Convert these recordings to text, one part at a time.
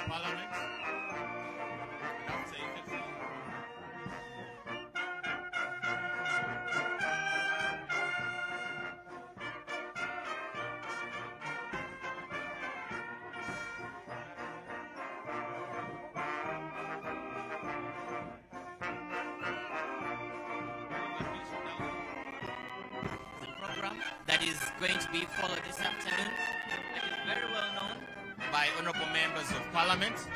Parliament. And after His Excellency. Program that is going to be followed this afternoon. It is very well known By honorable members of Parliament,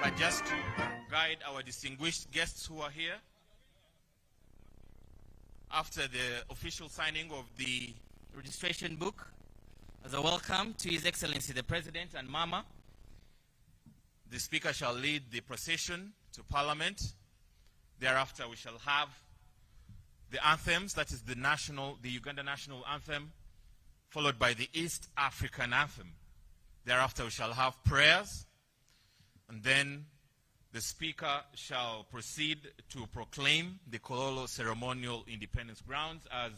but just to guide our distinguished guests who are here, after the official signing of the registration book as a welcome to His Excellency the President and Mama. the Speaker shall lead the procession to Parliament. Thereafter, we shall have the anthems, that is the Uganda national anthem, followed by the East African anthem. Thereafter, we shall have prayers, and then the Speaker shall proceed to proclaim the Kololo ceremonial independence grounds as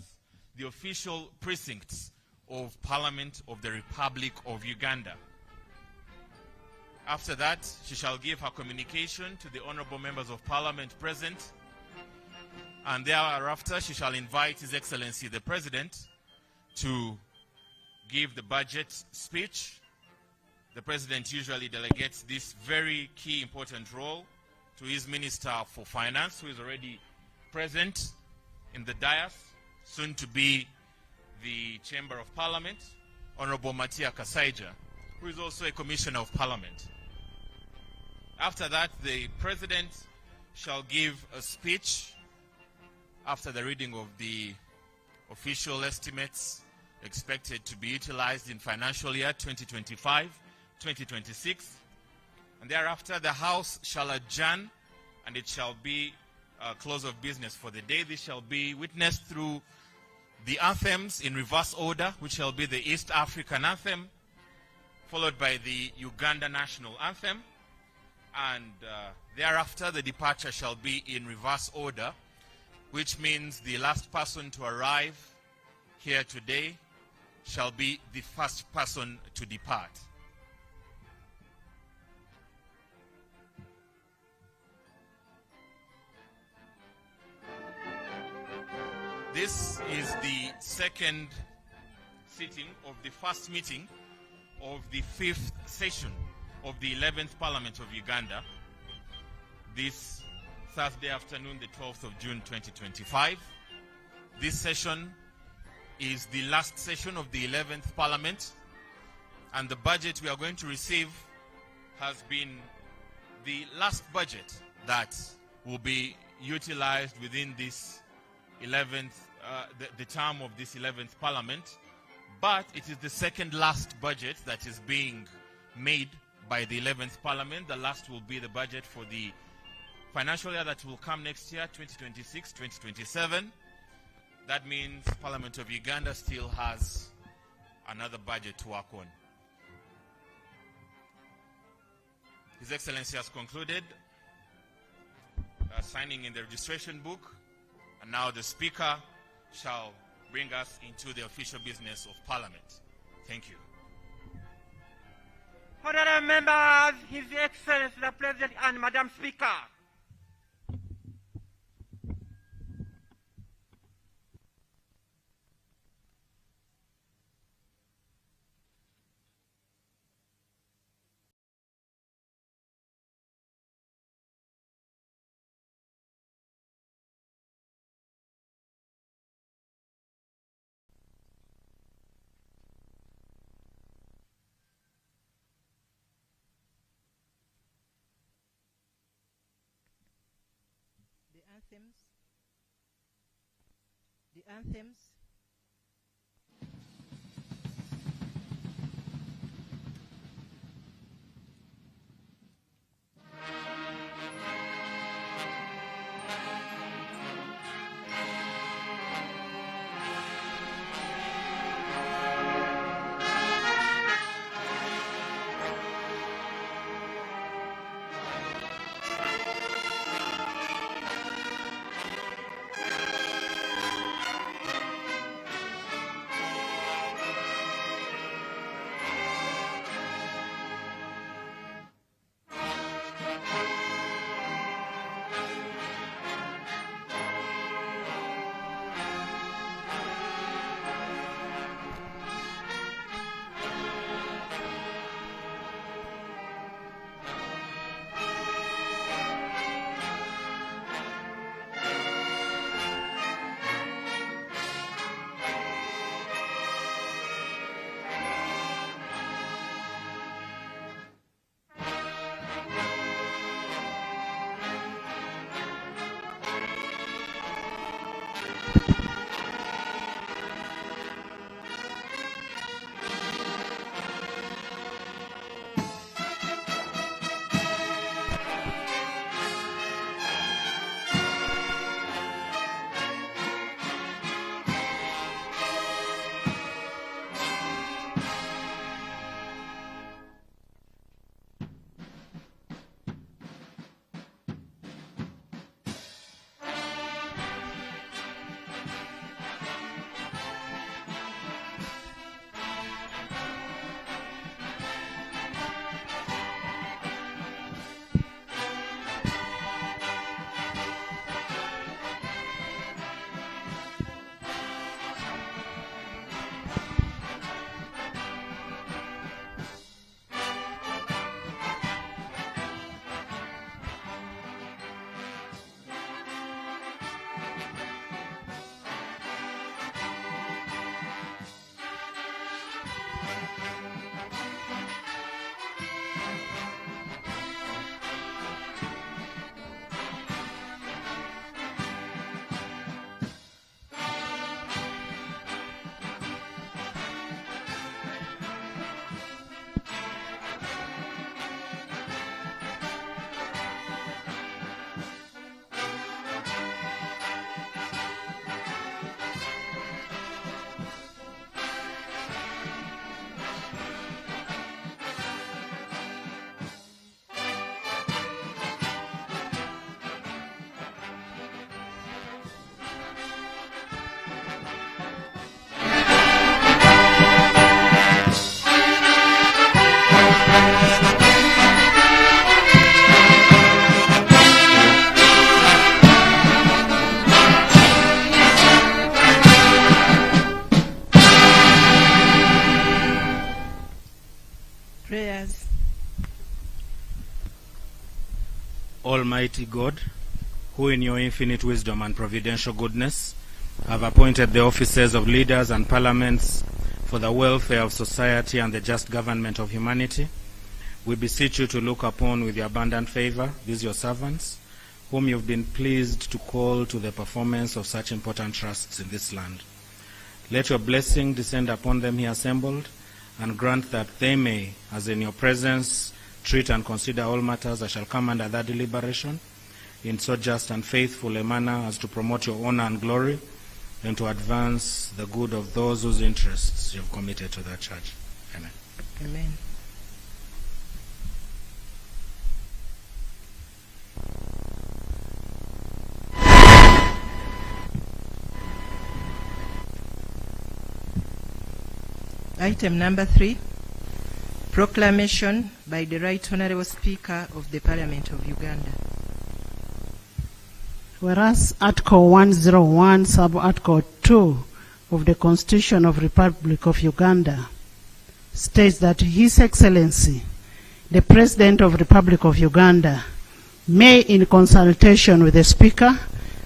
the official precincts of Parliament of the Republic of Uganda. After that, she shall give her communication to the honorable members of Parliament present, and thereafter she shall invite His Excellency the President to give the budget speech. The President usually delegates this very key important role to his Minister for Finance, who is already present in the dais, soon to be the Chamber of Parliament, Honorable Matia Kasaija, who is also a Commissioner of Parliament. After that, the President shall give a speech after the reading of the official estimates expected to be utilized in financial year 2025-2026. And thereafter, the House shall adjourn, and it shall be a close of business for the day. This shall be witnessed through the anthems in reverse order, which shall be the East African anthem, followed by the Uganda national anthem, and thereafter the departure shall be in reverse order, which means the last person to arrive here today shall be the first person to depart. This is the second sitting of the first meeting of the fifth session of the 11th Parliament of Uganda, this Thursday afternoon, the 12th of June 2025. This session is the last session of the 11th Parliament, and the budget we are going to receive has been the last budget that will be utilized within this 11th, the term of this 11th Parliament, but it is the second last budget that is being made by the 11th Parliament. The last will be the budget for the financial year that will come next year, 2026-2027. That means Parliament of Uganda still has another budget to work on. His Excellency has concluded signing in the registration book, and now the Speaker shall bring us into the official business of Parliament. Thank you. Honorable members, His Excellency the President and Madam Speaker. The anthems. Prayers. Almighty God, who in your infinite wisdom and providential goodness have appointed the offices of leaders and parliaments for the welfare of society and the just government of humanity, we beseech you to look upon with your abundant favor these your servants, whom you've been pleased to call to the performance of such important trusts in this land. Let your blessing descend upon them here assembled, and grant that they may, as in your presence, treat and consider all matters that shall come under that deliberation, in so just and faithful a manner as to promote your honor and glory, and to advance the good of those whose interests you have committed to that church. Amen. Amen. Item number 3, proclamation by the Right Honourable Speaker of the Parliament of Uganda. Whereas Article 101, Sub-Article 2 of the Constitution of the Republic of Uganda states that His Excellency, the President of the Republic of Uganda, may, in consultation with the Speaker,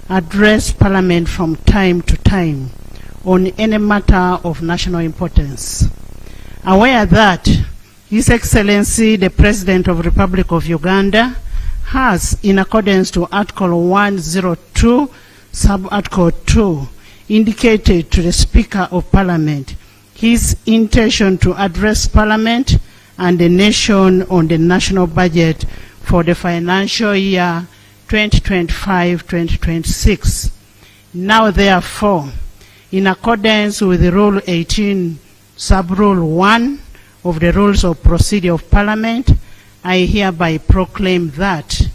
address Parliament from time to time on any matter of national importance. Aware that His Excellency, the President of the Republic of Uganda, has, in accordance to Article 102, Sub-Article 2, indicated to the Speaker of Parliament his intention to address Parliament and the nation on the national budget for the financial year 2025-2026. Now, therefore, in accordance with the Rule 18, Sub-Rule 1 of the Rules of Procedure of Parliament, I hereby proclaim that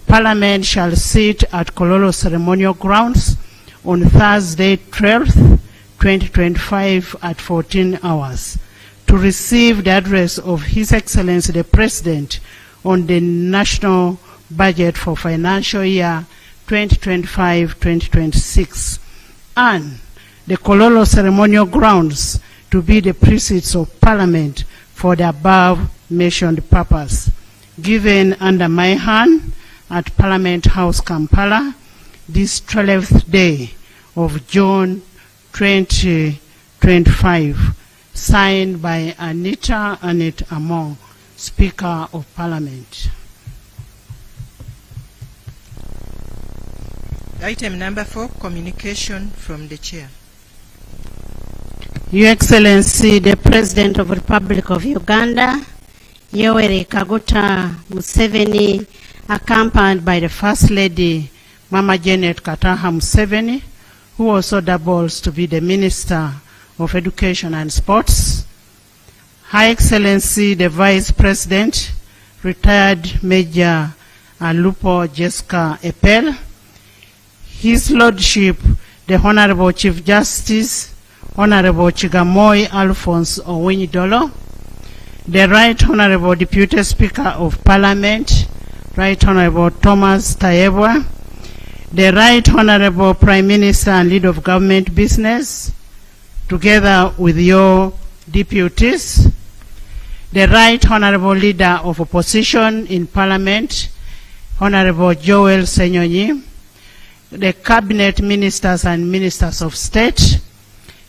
Parliament shall sit at Kololo Ceremonial Grounds on Thursday, 12th, 2025 at 14 hours to receive the address of His Excellency the President on the national budget for financial year 2025-2026, and the Kololo Ceremonial Grounds to be the precincts of Parliament for the above-mentioned purpose, given under my hand at Parliament House, Kampala, this 12th day of June 2025, signed by Anita Anet Among, Speaker of Parliament. Item number 4, communication from the Chair. Your Excellency, the President of the Republic of Uganda, Yoweri Kaguta Museveni, accompanied by the First Lady, Mama Janet Kataha Museveni, who also doubles to be the Minister of Education and Sports, Her Excellency, the Vice President, retired Major Alupo Jessica Epel, His Lordship, the Honorable Chief Justice, Honorable Chigamoy Alphonse Owinidolo, the Right Honorable Deputy Speaker of Parliament, Right Honorable Thomas Tayebwa, the Right Honorable Prime Minister and Leader of Government Business, together with your deputies, the Right Honorable Leader of Opposition in Parliament, Honorable Joel Senyonyi, the Cabinet Ministers and Ministers of State,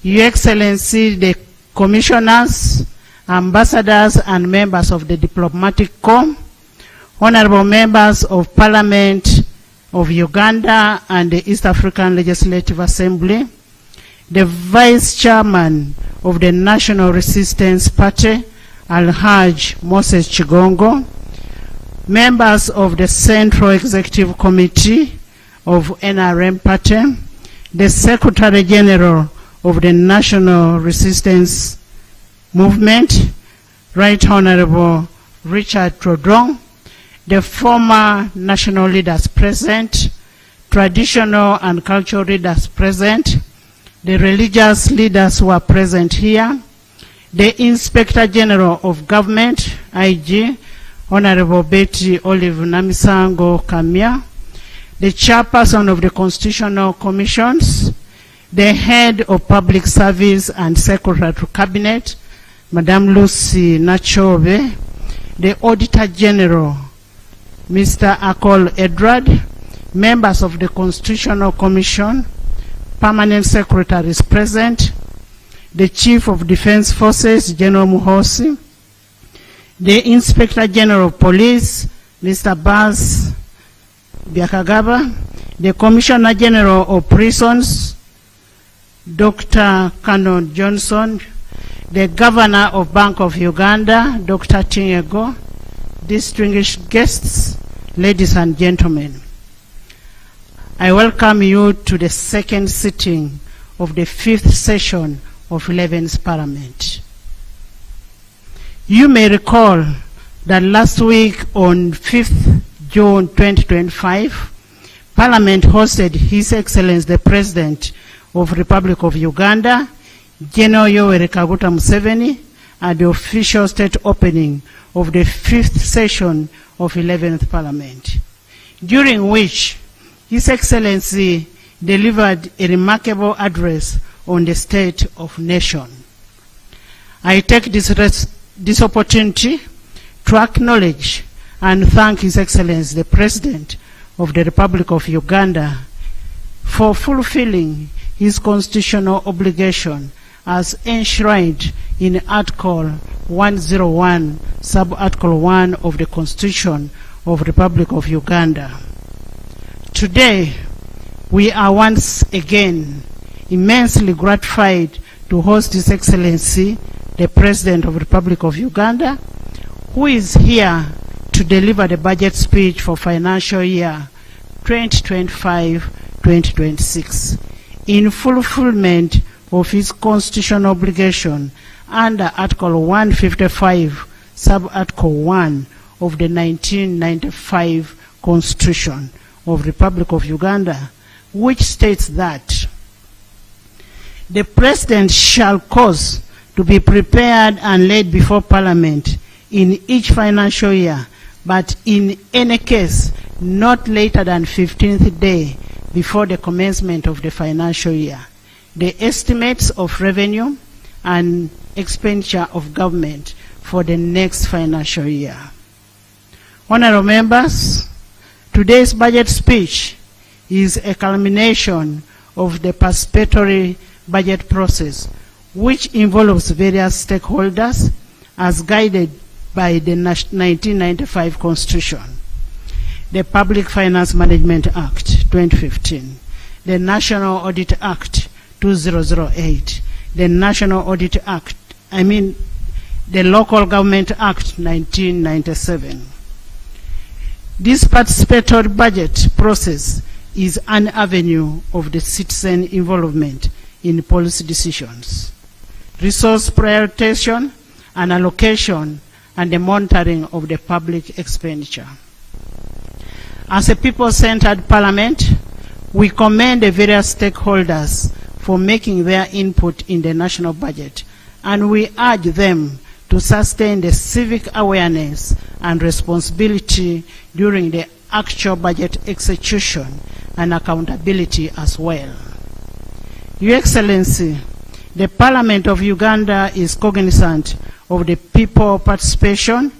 Your Excellency, the Commissioners, Ambassadors and members of the Diplomatic Corps, Honorable Members of Parliament of Uganda and the East African Legislative Assembly, the Vice Chairman of the National Resistance Party, Alhaj Moses Chigongo, members of the Central Executive Committee of NRM Party, the Secretary General of the National Resistance Movement, Right Honorable Richard Trodong, the former national leaders present, traditional and cultural leaders present, the religious leaders who are present here, the Inspector General of Government, IG, Honorable Betty Olive Namisango Kamia, the Chairperson of the Constitutional Commissions, the Head of Public Service and Secretary to Cabinet, Madam Lucy Nachove, the Auditor General, Mr. Akol Edward, members of the Constitutional Commission, permanent secretaries present, the Chief of Defense Forces, General Muhosi, the Inspector General of Police, Mr. Baz Byakagaba, the Commissioner General of Prisons, Dr. Canon Johnson, the Governor of Bank of Uganda, Dr. Tinyego, distinguished guests, ladies and gentlemen. I welcome you to the second sitting of the 5th session of 11th Parliament. You may recall that last week on 5th June 2025, Parliament hosted His Excellency the President of the Republic of Uganda, General Yoweri Kaguta Museveni, at the official state opening of the 5th session of 11th Parliament, during which His Excellency delivered a remarkable address on the state of nation. I take this opportunity to acknowledge and thank His Excellency the President of the Republic of Uganda for fulfilling his constitutional obligation as enshrined in Article 101, Sub-Article 1 of the Constitution of the Republic of Uganda. Today, we are once again immensely gratified to host His Excellency, the President of the Republic of Uganda, who is here to deliver the budget speech for financial year 2025-2026 in fulfillment of his constitutional obligation under Article 155, Sub-Article 1 of the 1995 Constitution of the Republic of Uganda, which states that the President shall cause to be prepared and laid before Parliament in each financial year, but in any case not later than 15th day before the commencement of the financial year, the estimates of revenue and expenditure of government for the next financial year. Honorable members, today's budget speech is a culmination of the participatory budget process, which involves various stakeholders as guided by the 1995 Constitution, the Public Finance Management Act 2015, the National Audit Act 2008, the National Audit Act, the Local Government Act 1997. This participatory budget process is an avenue of the citizen involvement in policy decisions, resource prioritization and allocation, and the monitoring of the public expenditure. As a people-centered parliament, we commend the various stakeholders for making their input in the national budget, and we urge them to sustain the civic awareness and responsibility during the actual budget execution and accountability as well. Your Excellency, the Parliament of Uganda is cognizant of the people participation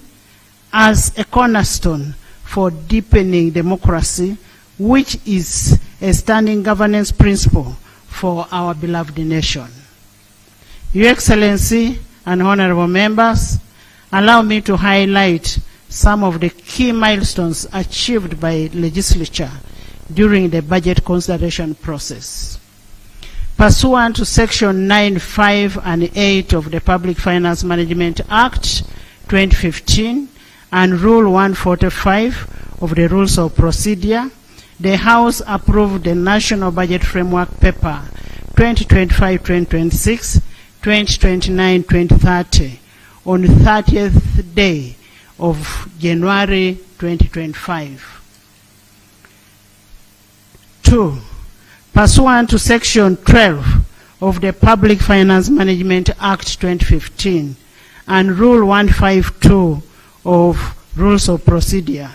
as a cornerstone for deepening democracy, which is a standing governance principle for our beloved nation. Your Excellency and honorable members, allow me to highlight some of the key milestones achieved by legislature during the budget consideration process. Pursuant to Section 9, 5, and 8 of the Public Finance Management Act 2015 and Rule 145 of the Rules of Procedure, the House approved the National Budget Framework Paper 2025-2026, 2029-2030 on the 30th day of January 2025. 2. Pursuant to Section 12 of the Public Finance Management Act 2015 and Rule 152 of Rules of Procedure,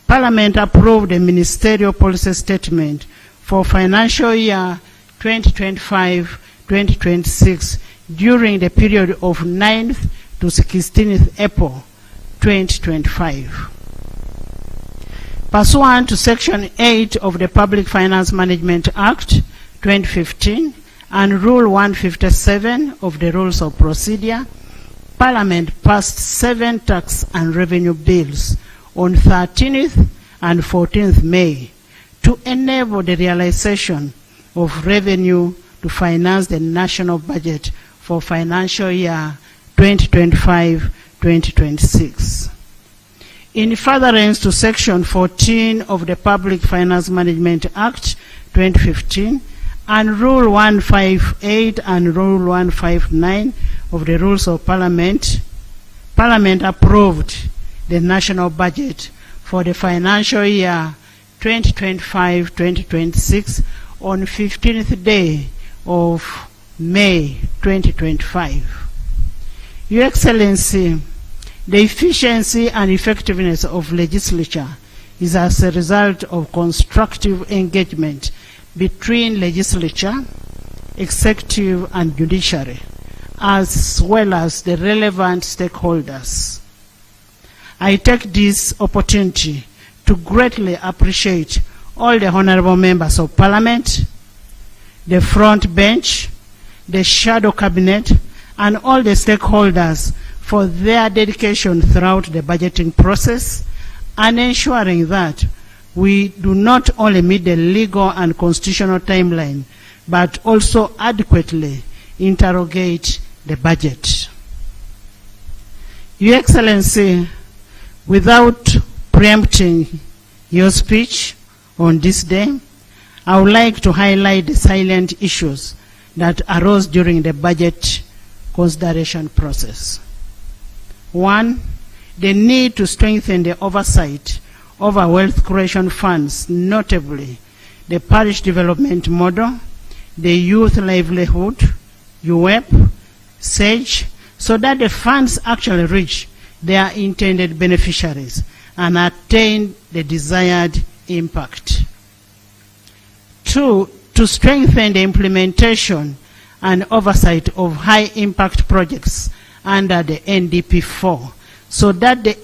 Parliament approved a ministerial policy statement for financial year 2025-2026 during the period of 9th to 16th April 2025. Pursuant to Section 8 of the Public Finance Management Act 2015 and Rule 157 of the Rules of Procedure, Parliament passed 7 tax and revenue bills on 13th and 14th May to enable the realization of revenue to finance the national budget for financial year 2025-2026. In furtherance to Section 14 of the Public Finance Management Act 2015 and Rule 158 and Rule 159 of the Rules of Parliament, Parliament approved the national budget for the financial year 2025-2026 on 15th day of May 2025. Your Excellency, the efficiency and effectiveness of legislature is as a result of constructive engagement between legislature, executive and judiciary, as well as the relevant stakeholders. I take this opportunity to greatly appreciate all the honorable members of Parliament, the front bench, the shadow cabinet, and all the stakeholders for their dedication throughout the budgeting process and ensuring that we do not only meet the legal and constitutional timeline, but also adequately interrogate the budget. Your Excellency, without preempting your speech on this day, I would like to highlight the salient issues that arose during the budget consideration process. 1, the need to strengthen the oversight over wealth creation funds, notably the parish development model, the youth livelihood, UWEP, SAGE, so that the funds actually reach their intended beneficiaries and attain the desired impact. 2, to strengthen the implementation and oversight of high-impact projects under the NDP4, so that the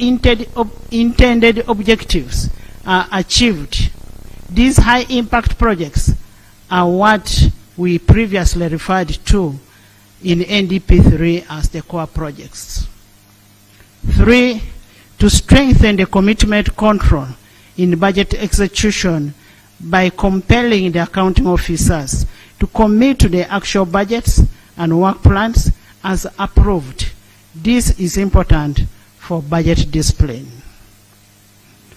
intended objectives are achieved. These high-impact projects are what we previously referred to in NDP3 as the core projects. 3, to strengthen the commitment control in budget execution by compelling the accounting officers to commit to the actual budgets and work plans as approved. This is important for budget discipline.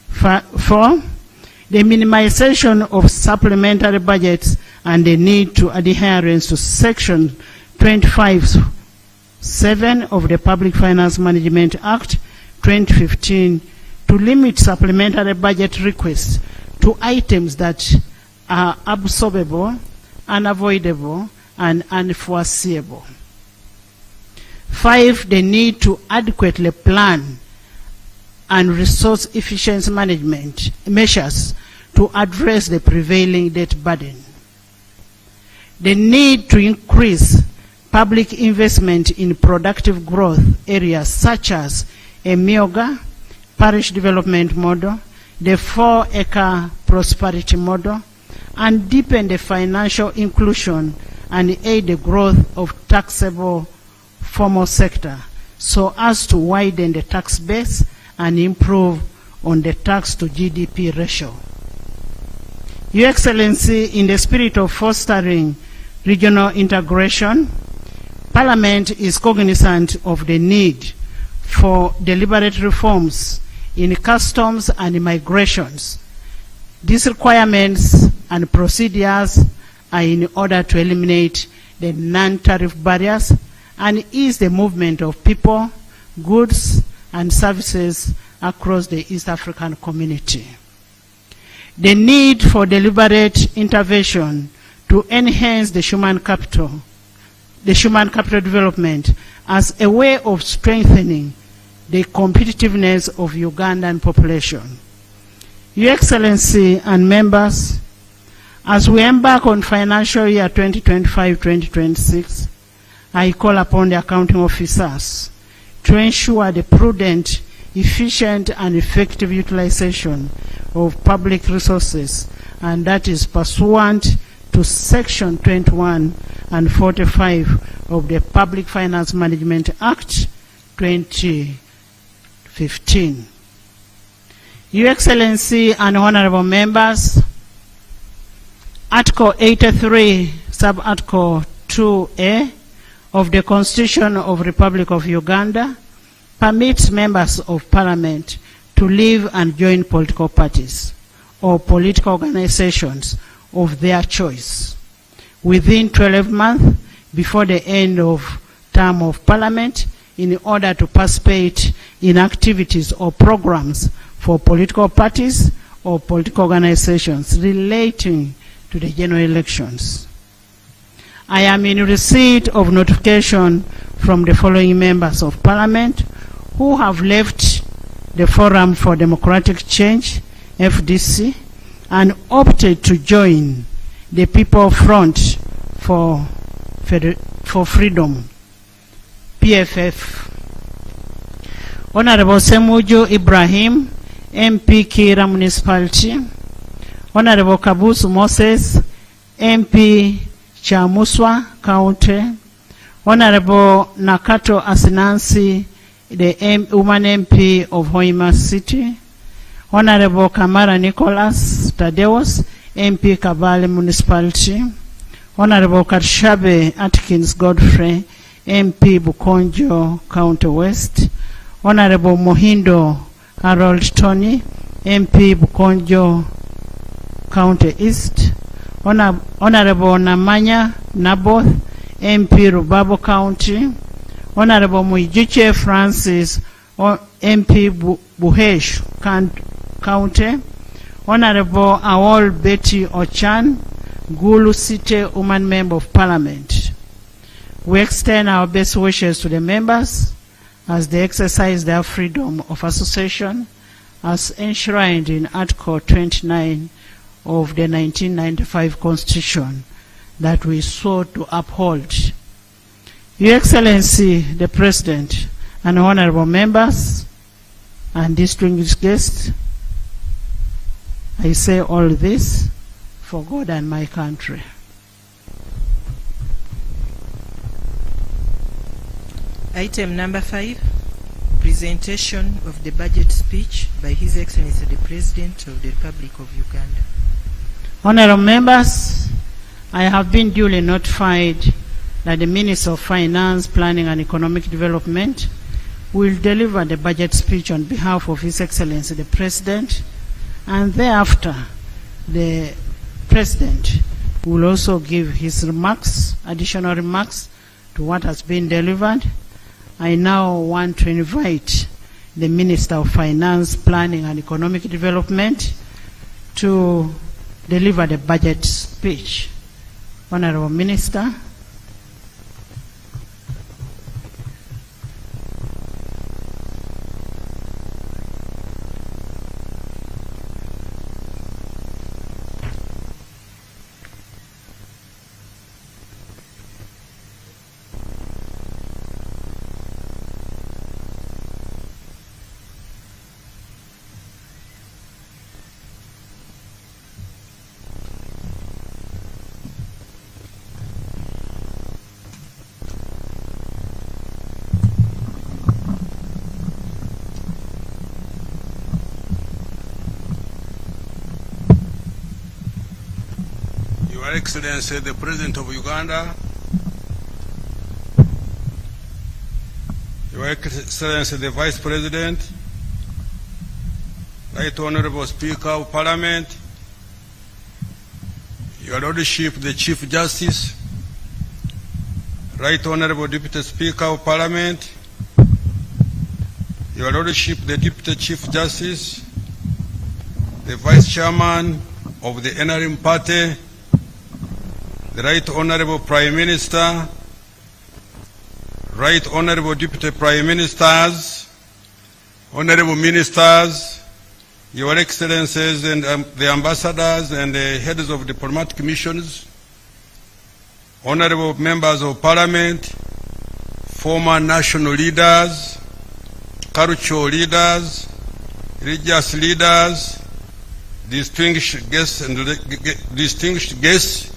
4, the minimization of supplementary budgets and the need to adherence to Section 25(7) of the Public Finance Management Act 2015 to limit supplementary budget requests to items that are absorbable, unavoidable, and unforeseeable. 5, the need to adequately plan and resource efficiency management measures to address the prevailing debt burden. The need to increase public investment in productive growth areas such as EMIOGA, parish development model, the 4-acre prosperity model, and deepen the financial inclusion and aid the growth of taxable formal sector so as to widen the tax base and improve on the tax to GDP ratio. Your Excellency, in the spirit of fostering regional integration, Parliament is cognizant of the need for deliberate reforms in customs and migrations. These requirements and procedures are in order to eliminate the non-tariff barriers and ease the movement of people, goods, and services across the East African community. The need for deliberate intervention to enhance the human capital development as a way of strengthening the competitiveness of Ugandan population. Your Excellency and members, as we embark on financial year 2025-2026, I call upon the accounting officers to ensure the prudent, efficient, and effective utilization of public resources, and that is pursuant to Section 21 and 45 of the Public Finance Management Act 2015. Your Excellency and honorable members, Article 83, Sub-Article 2A of the Constitution of the Republic of Uganda permits members of Parliament to leave and join political parties or political organizations of their choice within 12 months before the end of term of Parliament in order to participate in activities or programs for political parties or political organizations relating to the general elections. I am in receipt of notification from the following members of Parliament who have left the Forum for Democratic Change, FDC, and opted to join the People Front for Freedom, PFF. Honorable Semuju Ibrahim, MP Kira Municipality. Honorable Kabusu Moses, MP Chamuswa County. Honorable Nakato Asinansi, the woman MP of Hoima City. Honorable Kamara Nicholas Tadeus, MP Kabale Municipality. Honorable Karshabe Atkins Godfrey, MP Bukonjo County West. Honorable Mohindo Harold Tony, MP Bukonjo County East. Honorable Namanya Naboth, MP Rubabo County. Honorable Muijiche Francis, MP Buhesh County. Honorable Awol Betty Ochan, Gulu City Woman Member of Parliament. We extend our best wishes to the members as they exercise their freedom of association as enshrined in Article 29 of the 1995 Constitution that we sought to uphold. Your Excellency, the President, and honorable members, and distinguished guests, I say all this for God and my country. Item number 5, presentation of the budget speech by His Excellency the President of the Republic of Uganda. Honorable members, I have been duly notified that the Minister of Finance, Planning and Economic Development will deliver the budget speech on behalf of His Excellency the President, and thereafter the President will also give his remarks, additional remarks to what has been delivered. I now want to invite the Minister of Finance, Planning and Economic Development to deliver the budget speech. Honorable Minister. Your Excellency, the President of Uganda, Your Excellency, the Vice President, Right Honorable Speaker of Parliament, Your Lordship, the Chief Justice, Right Honorable Deputy Speaker of Parliament, Your Lordship, the Deputy Chief Justice, the Vice Chairman of the NRM Party, the Right Honorable Prime Minister, Right Honorable Deputy Prime Ministers, Honorable Ministers, Your Excellencies and the Ambassadors and the heads of diplomatic missions, Honorable Members of Parliament, former national leaders, cultural leaders, religious leaders, distinguished guests,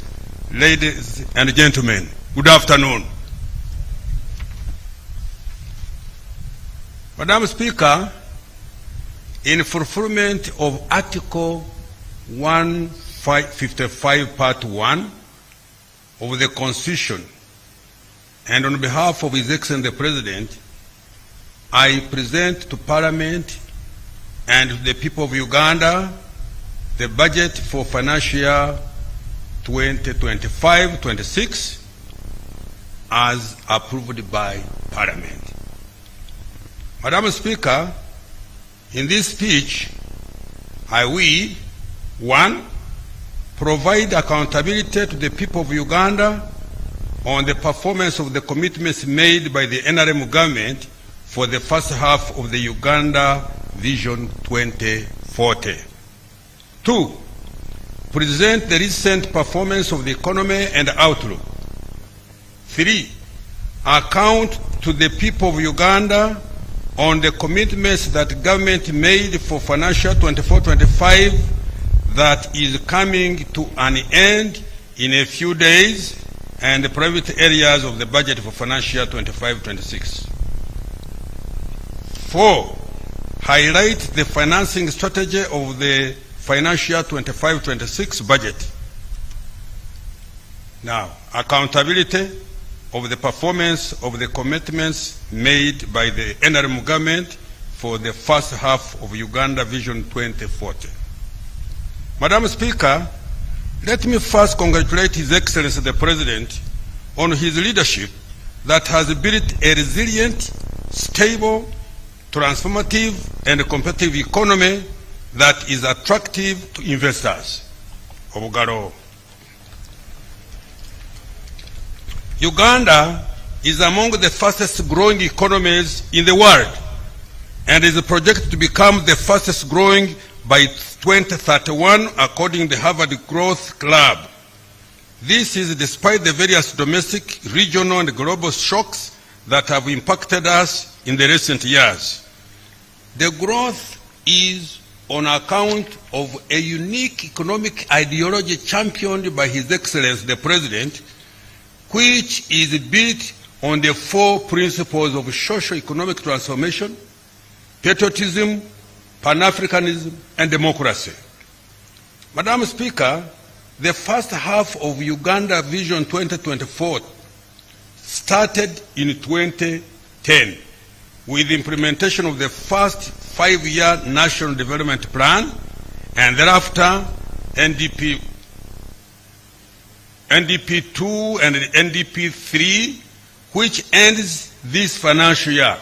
ladies and gentlemen, good afternoon. Madam Speaker, in fulfillment of Article 155 Part 1 of the Constitution, and on behalf of His Excellency the President, I present to Parliament and to the people of Uganda the budget for financial year 2025-26 as approved by Parliament. Madam Speaker, in this speech, I will, 1, provide accountability to the people of Uganda on the performance of the commitments made by the NRM government for the first half of the Uganda Vision 2040. 2, present the recent performance of the economy and outlook. 3, account to the people of Uganda on the commitments that government made for financial 24-25 that is coming to an end in a few days, and the private areas of the budget for financial 25-26. 4, highlight the financing strategy of the financial 25-26 budget. Now, accountability of the performance of the commitments made by the NRM government for the first half of Uganda Vision 2040. Madam Speaker, let me first congratulate His Excellency the President on his leadership that has built a resilient, stable, transformative, and competitive economy that is attractive to investors. Obugaro. Uganda is among the fastest growing economies in the world and is projected to become the fastest growing by 2031 according to the Harvard Growth Club. This is despite the various domestic, regional, and global shocks that have impacted us in the recent years. The growth is on account of a unique economic ideology championed by His Excellency the President, which is built on the 4 principles of socio-economic transformation, patriotism, Pan-Africanism, and democracy. Madam Speaker, the first half of Uganda Vision 2024 started in 2010 with the implementation of the first 5-year National Development Plan, and thereafter NDP 2 and NDP 3, which ends this financial year.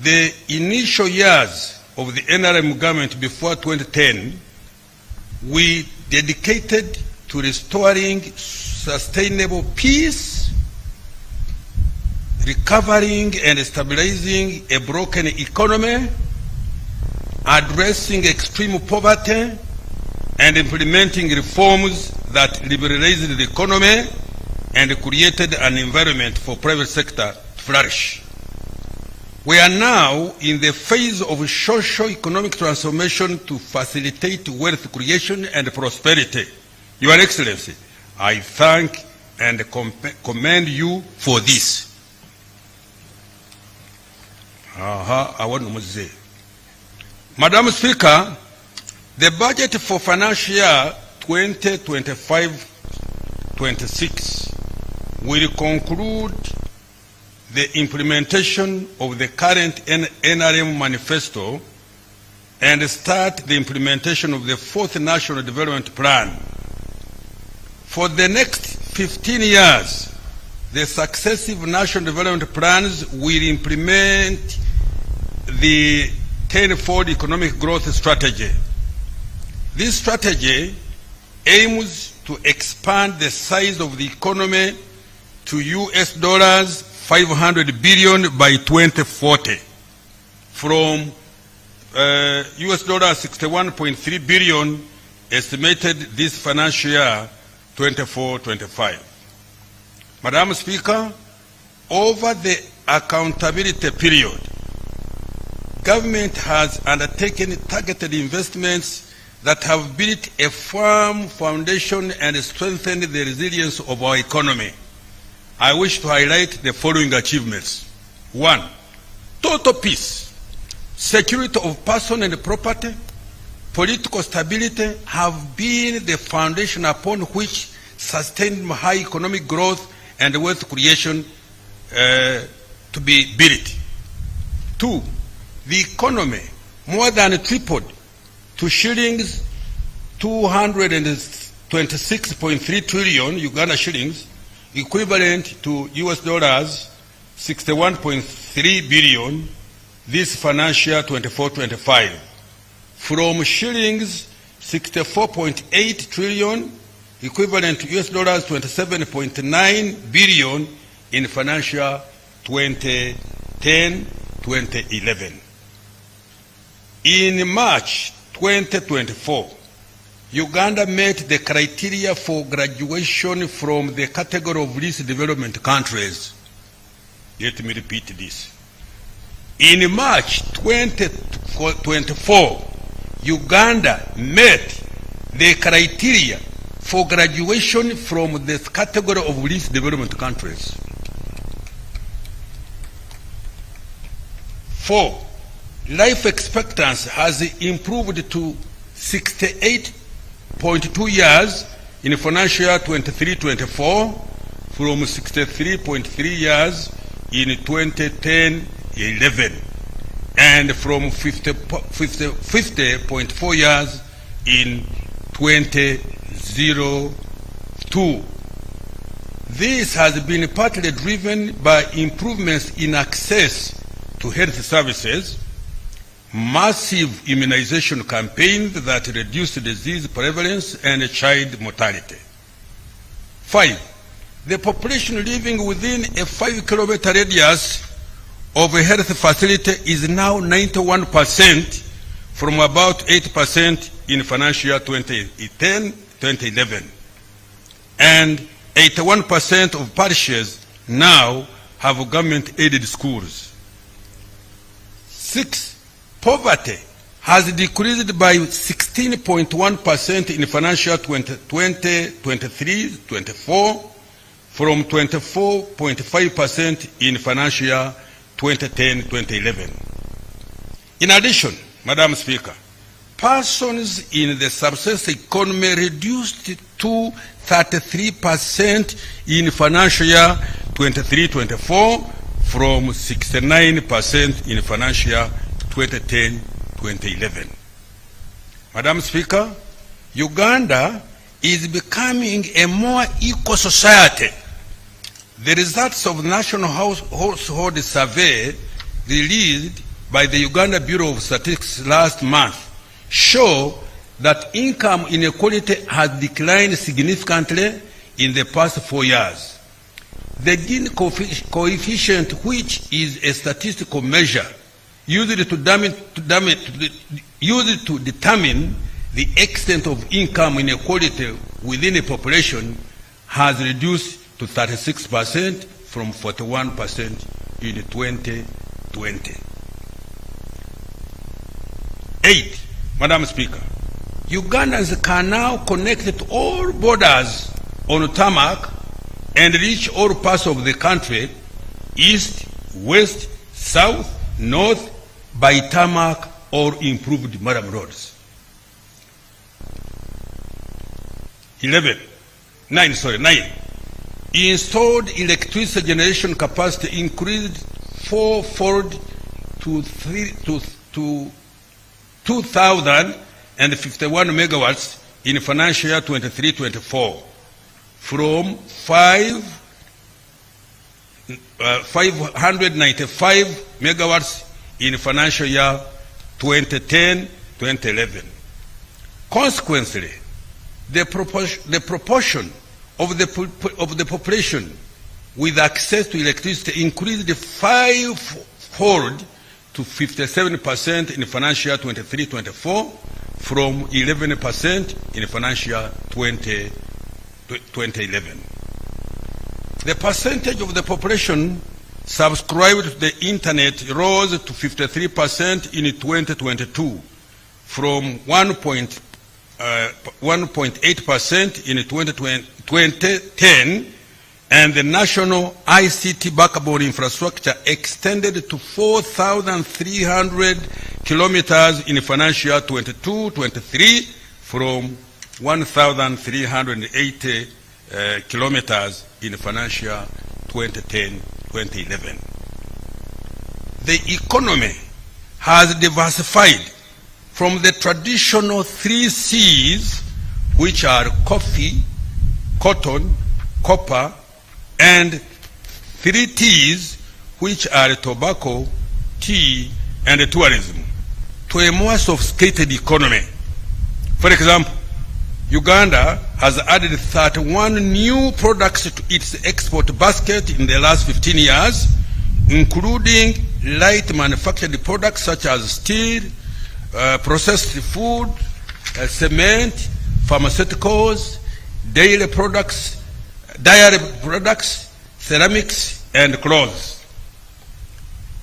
The initial years of the NRM government before 2010, we dedicated to restoring sustainable peace, recovering and stabilizing a broken economy, addressing extreme poverty, and implementing reforms that liberalized the economy and created an environment for private sector to flourish. We are now in the phase of socio-economic transformation to facilitate wealth creation and prosperity. Your Excellency, I thank and commend you for this. Madam Speaker, the budget for financial year 2025-26 will conclude the implementation of the current NRM manifesto and start the implementation of the 4th National Development Plan. For the next 15 years, the successive national development plans will implement the 10-fold economic growth strategy. This strategy aims to expand the size of the economy to US dollars 500 billion by 2040 from US dollars 61.3 billion estimated this financial year 24-25. Madam Speaker, Over the accountability period, government has undertaken targeted investments that have built a firm foundation and strengthened the resilience of our economy. I wish to highlight the following achievements. 1. Total peace, security of person and property, political stability have been the foundation upon which sustained high economic growth and wealth creation to be built. 2. The economy more than tripled to shillings 226.3 trillion Uganda shillings, equivalent to US dollars 61.3 billion this financial 24-25, from shillings 64.8 trillion, equivalent to US dollars 27.9 billion in financial 2010-2011. In March 2024, Uganda met the criteria for graduation from the category of least development countries. Let me repeat this. In March 2024, Uganda met the criteria for graduation from the category of least developed countries. 4. Life expectancy has improved to 68.2 years in financial year 23-24 from 63.3 years in 2010-11 and from 50.4 years in 2002. This has been partly driven by improvements in access to health services, massive immunization campaigns that reduce disease prevalence and child mortality. 5. The population living within a 5-kilometer radius of a health facility is now 91% from about 8% in financial year 2010-2011. And 81% of parishes now have government-aided schools. 6. Poverty has decreased by 16.1% in financial 2020-23-24 from 24.5% in financial year 2010-2011. In addition, Madam Speaker, persons in the subsistence economy reduced to 33% in financial year 23-24 from 69% in financial year 2010-2011. Madam Speaker, Uganda is becoming a more equal society. The results of the National Household Survey released by the Uganda Bureau of Statistics last month show that income inequality has declined significantly in the past 4 years. The Gini coefficient, which is a statistical measure used to determine the extent of income inequality within a population, has reduced to 36% from 41% in 2020. 8. Madam Speaker, Ugandans can now connect to all borders on tarmac and reach all parts of the country, east, west, south, north, by tarmac or improved madam roads. 9. Installed electricity generation capacity increased fourfold to 2,051 megawatts in financial year 23-24 from 595 megawatts in financial year 2010-2011. Consequently, the proportion of the population with access to electricity increased fivefold to 57% in financial year 23-24 from 11% in financial year 2011. The percentage of the population subscribed to the internet rose to 53% in 2022 from 1.8% in 2010, and the national ICT backbone infrastructure extended to 4,300 kilometers in financial year 22-23 from 1,380 kilometers in financial year 2010-2011. The economy has diversified from the traditional 3 C's, which are coffee, cotton, copper, and 3 T's, which are tobacco, tea, and tourism, to a more sophisticated economy. For example, Uganda has added 31 new products to its export basket in the last 15 years, including light manufactured products such as steel, processed food, cement, pharmaceuticals, dairy products, ceramics, and clothes.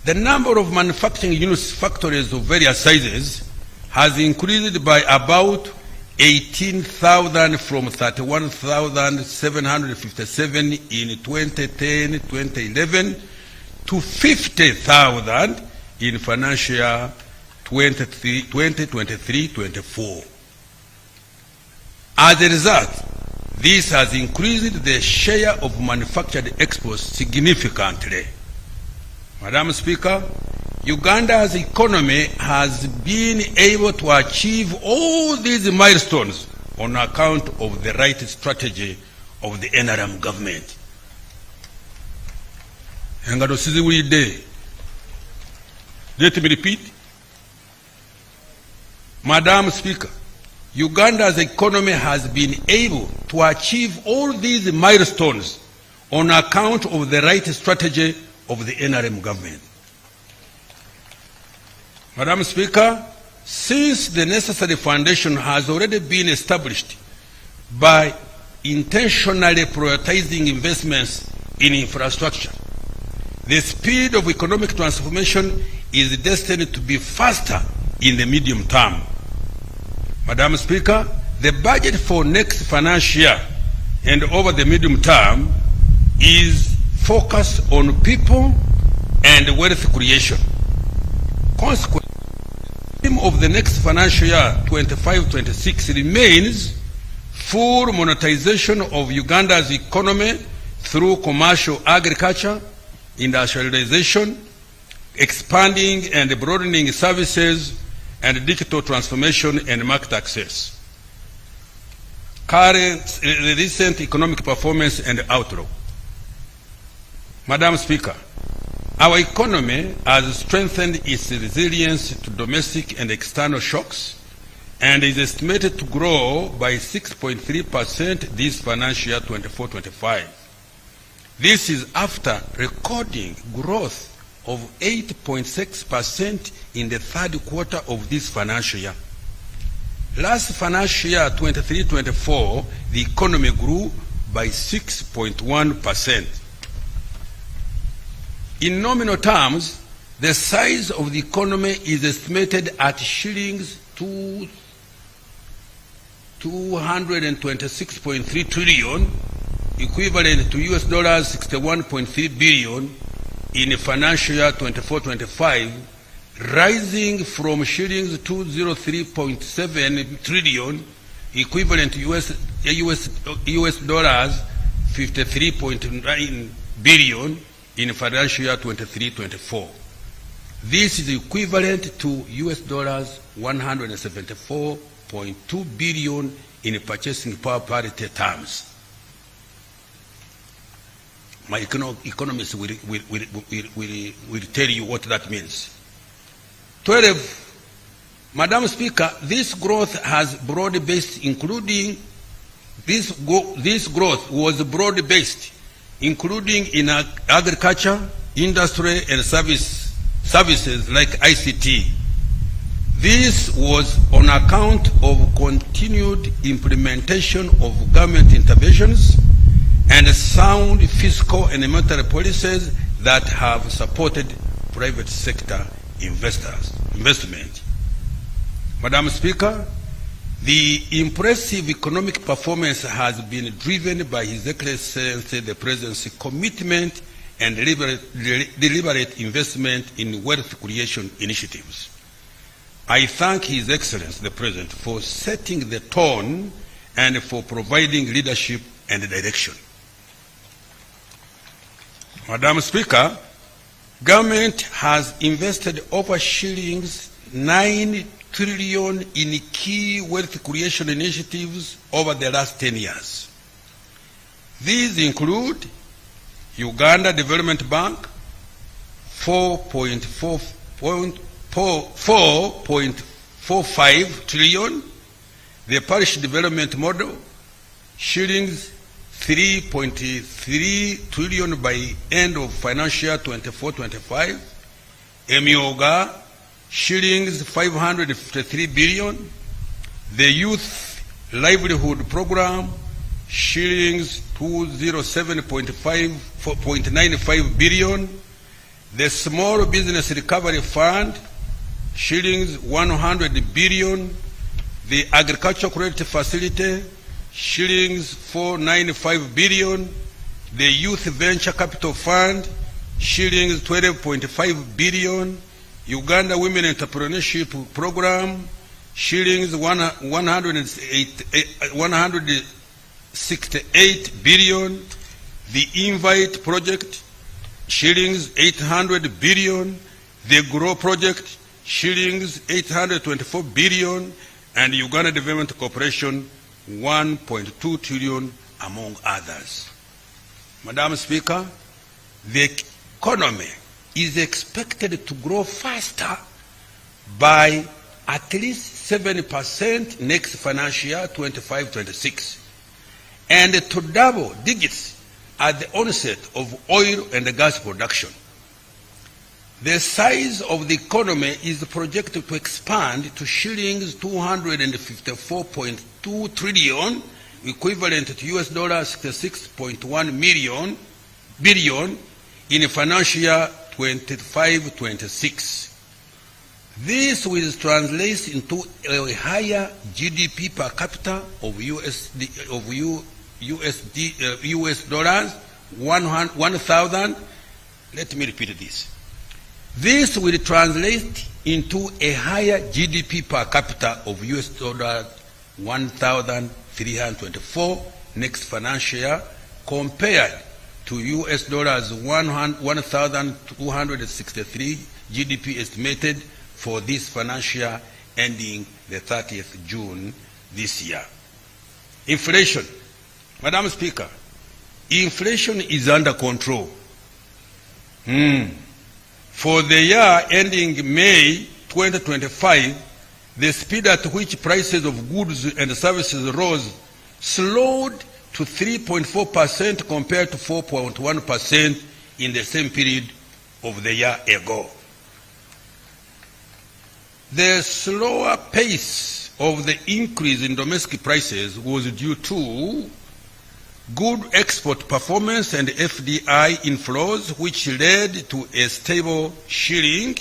The number of manufacturing units, factories of various sizes, has increased by about 18,000 from 31,757 in 2010-2011 to 50,000 in financial year 2023-24. As a result, this has increased the share of manufactured exports significantly. Madam Speaker, Uganda's economy has been able to achieve all these milestones on account of the right strategy of the NRM government. Let me repeat. Madam Speaker, Uganda's economy has been able to achieve all these milestones on account of the right strategy of the NRM government. Madam Speaker, since the necessary foundation has already been established by intentionally prioritizing investments in infrastructure, the speed of economic transformation is destined to be faster in the medium term. Madam Speaker, the budget for next financial year and over the medium term is focused on people and wealth creation. Consequently, the theme of the next financial year 25-26 remains full monetization of Uganda's economy through commercial agriculture, industrialization, expanding and broadening services, and digital transformation and market access. Current recent economic performance and outlook. Madam Speaker, our economy has strengthened its resilience to domestic and external shocks and is estimated to grow by 6.3% this financial year 24-25. This is after recording growth of 8.6% in the third quarter of this financial year. Last financial year 23-24, the economy grew by 6.1%. In nominal terms, the size of the economy is estimated at shillings 226.3 trillion, equivalent to US dollars 61.3 billion in financial year 24-25, rising from shillings 203.7 trillion, equivalent to US dollars 53.9 billion in financial year 23-24. This is equivalent to US dollars 174.2 billion in purchasing power parity terms. My economists will tell you what that means. 12, Madam Speaker, this growth has broad-based, including this growth was broad-based, including in agriculture, industry, and services like ICT. This was on account of continued implementation of government interventions and sound fiscal and monetary policies that have supported private sector investment. Madam Speaker, the impressive economic performance has been driven by His Excellency the President's commitment and deliberate investment in wealth creation initiatives. I thank His Excellency the President for setting the tone and for providing leadership and direction. Madam Speaker, government has invested over shillings 9 trillion in key wealth creation initiatives over the last 10 years. These include Uganda Development Bank, 4.45 trillion, the Parish Development Model, shillings 3.3 trillion by end of financial 24-25, Emioga, shillings 553 billion, the Youth Livelihood Program, shillings 207.95 billion, the Small Business Recovery Fund, shillings 100 billion, the Agricultural Credit Facility, shillings 495 billion, the Youth Venture Capital Fund, shillings 12.5 billion, Uganda Women Entrepreneurship Program, shillings 168 billion, the Invite Project, shillings 800 billion, the Grow Project, shillings 824 billion, and Uganda Development Corporation 1.2 trillion, among others. Madam Speaker, the economy is expected to grow faster by at least 7% next financial year 25-26, and to double digits at the onset of oil and gas production. The size of the economy is projected to expand to shillings 254.2 trillion, equivalent to $66.1 billion in financial year 25-26. This will translate into a higher GDP per capita of US dollars 1,000. Let me repeat this. This will translate into a higher GDP per capita of US dollars 1,324 next financial year compared to US dollars 1,263 GDP estimated for this financial year ending the 30th June this year. Inflation. Madam Speaker, inflation is under control. For the year ending May 2025, the speed at which prices of goods and services rose slowed to 3.4% compared to 4.1% in the same period of the year ago. The slower pace of the increase in domestic prices was due to good export performance and FDI inflows, which led to a stable shilling,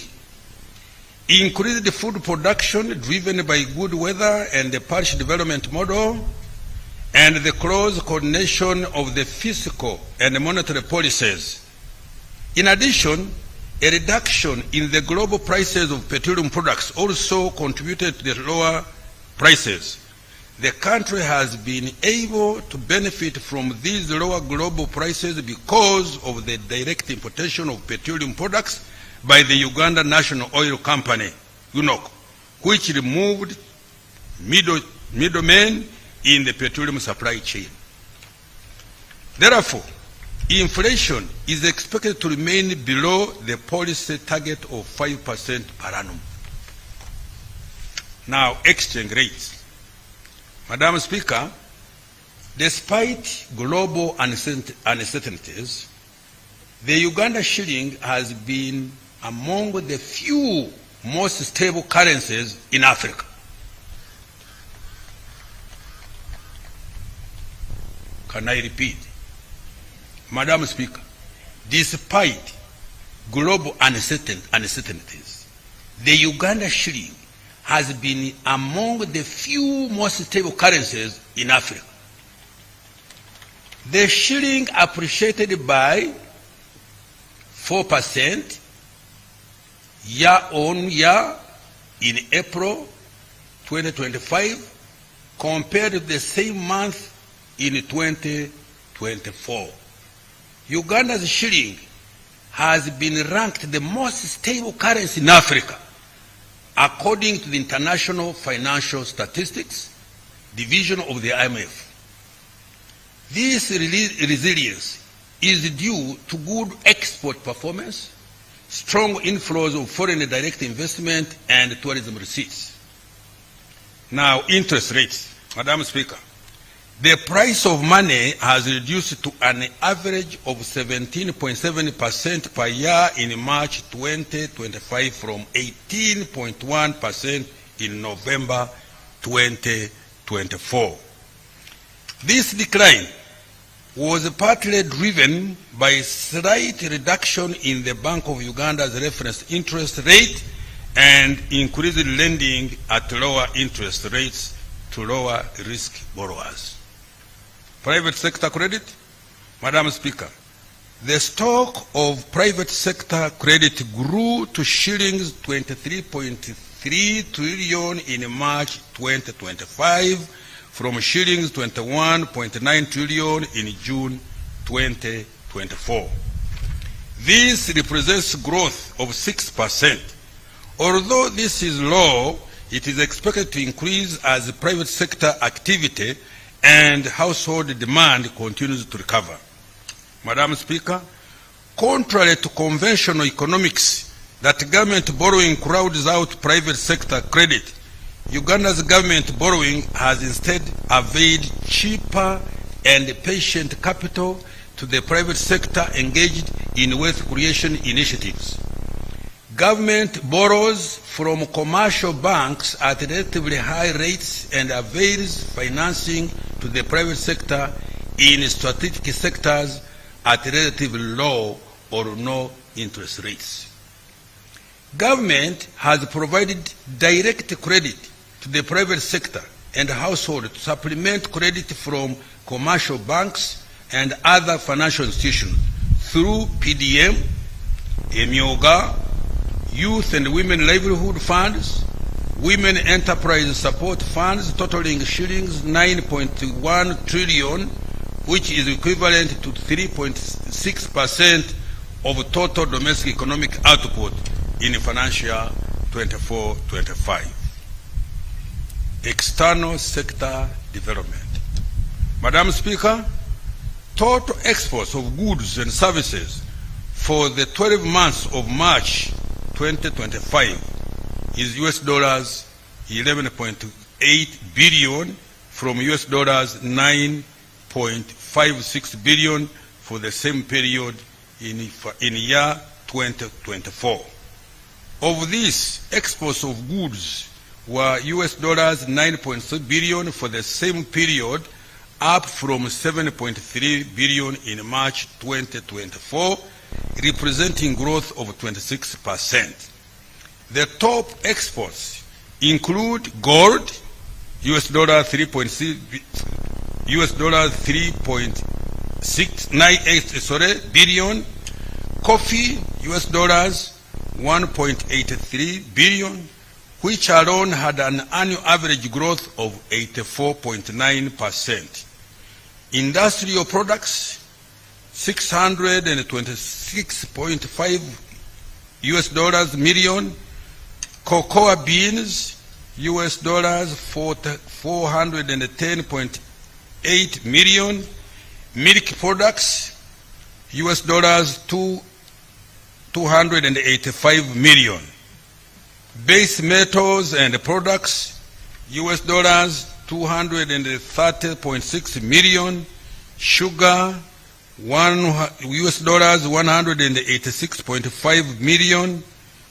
increased food production driven by good weather and the parish development model, and the close coordination of the fiscal and monetary policies. In addition, a reduction in the global prices of petroleum products also contributed to the lower prices. The country has been able to benefit from these lower global prices because of the direct importation of petroleum products by the Uganda National Oil Company, UNOC, which removed middlemen in the petroleum supply chain. Therefore, inflation is expected to remain below the policy target of 5% per annum. Now, exchange rates. Madam Speaker, despite global uncertainties, the Uganda shilling has been among the few most stable currencies in Africa. Can I repeat? Madam Speaker, despite global uncertainties, the Uganda shilling has been among the few most stable currencies in Africa. The shilling appreciated by 4% year-on-year in April 2025 compared to the same month in 2024. Uganda's shilling has been ranked the most stable currency in Africa, according to the International Financial Statistics Division of the IMF. This resilience is due to good export performance, strong inflows of foreign direct investment, and tourism receipts. Now, interest rates. Madam Speaker, the price of money has reduced to an average of 17.7% per year in March 2025 from 18.1% in November 2024. This decline was partly driven by a slight reduction in the Bank of Uganda's reference interest rate and increased lending at lower interest rates to lower risk borrowers. Private sector credit. Madam Speaker, the stock of private sector credit grew to shillings 23.3 trillion in March 2025 from shillings 21.9 trillion in June 2024. This represents growth of 6%. Although this is low, it is expected to increase as private sector activity and household demand continues to recover. Madam Speaker, contrary to conventional economics that government borrowing crowds out private sector credit, Uganda's government borrowing has instead availed cheaper and patient capital to the private sector engaged in wealth creation initiatives. Government borrows from commercial banks at relatively high rates and avails financing to the private sector in strategic sectors at relatively low or no interest rates. Government has provided direct credit to the private sector and household to supplement credit from commercial banks and other financial institutions through PDM, Emyoga, Youth and Women Livelihood Funds, Women Enterprise Support Funds totaling shillings 9.1 trillion, which is equivalent to 3.6% of total domestic economic output in financial 24-25. External sector development. Madam Speaker, total exports of goods and services for the 12 months of March 2025 is US dollars 11.8 billion from US dollars 9.56 billion for the same period in year 2024. Of these, exports of goods were US dollars 9.3 billion for the same period, up from 7.3 billion in March 2024, representing growth of 26%. The top exports include gold, US dollar 3.698 billion, coffee, US dollars 1.83 billion, which alone had an annual average growth of 84.9%. Industrial products, 626.5 US dollars million, cocoa beans, US dollars 410.8 million, milk products, US dollars 285 million, base metals and products, US dollars 230.6 million, sugar, US dollars 186.5 million,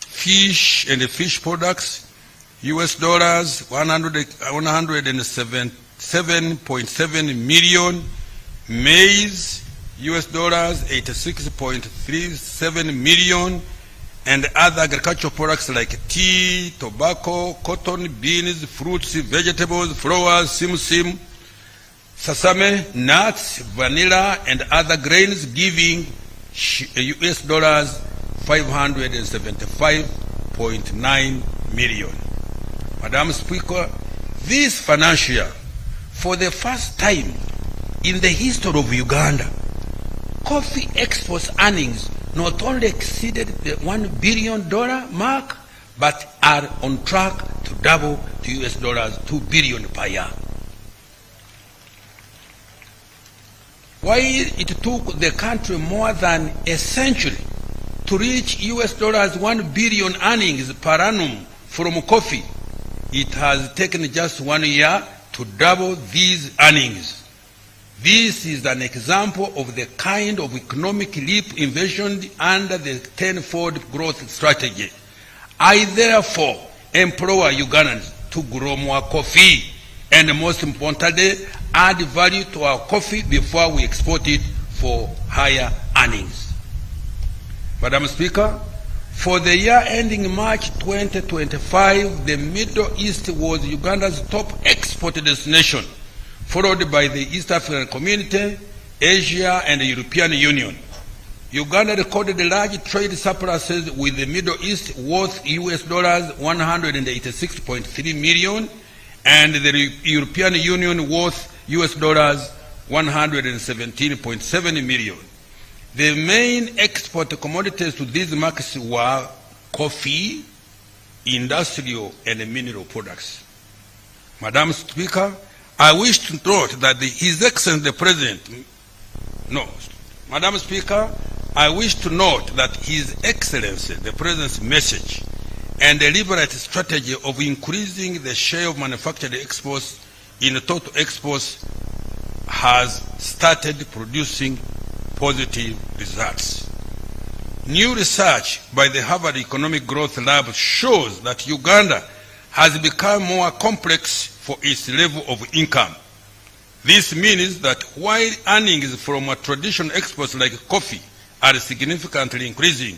fish and fish products, US dollars 107.7 million, maize, US dollars 86.37 million, and other agricultural products like tea, tobacco, cotton, beans, fruits, vegetables, flowers, simsim, sesame, nuts, vanilla, and other grains, giving US dollars 575.9 million. Madam Speaker, this financial year, for the first time in the history of Uganda, coffee exports earnings not only exceeded the $1 billion mark, but are on track to double to US dollars 2 billion per year. While it took the country more than a century to reach US dollars 1 billion earnings per annum from coffee, it has taken just 1 year to double these earnings. This is an example of the kind of economic leap envisioned under the tenfold growth strategy. I therefore implore Ugandans to grow more coffee and, most importantly, add value to our coffee before we export it for higher earnings. Madam Speaker, for the year ending March 2025, the Middle East was Uganda's top export destination, followed by the East African Community, Asia, and the European Union. Uganda recorded large trade surpluses with the Middle East worth US dollars 186.3 million, and the European Union worth US dollars 117.7 million. The main export commodities to these markets were coffee, industrial, and mineral products. Madam Speaker, I wish to note that His Excellency the President, Madam Speaker, I wish to note that His Excellency the President's message and deliberate strategy of increasing the share of manufactured exports in total exports has started producing positive results. New research by the Harvard Economic Growth Lab shows that Uganda has become more complex for its level of income. This means that while earnings from traditional exports like coffee are significantly increasing,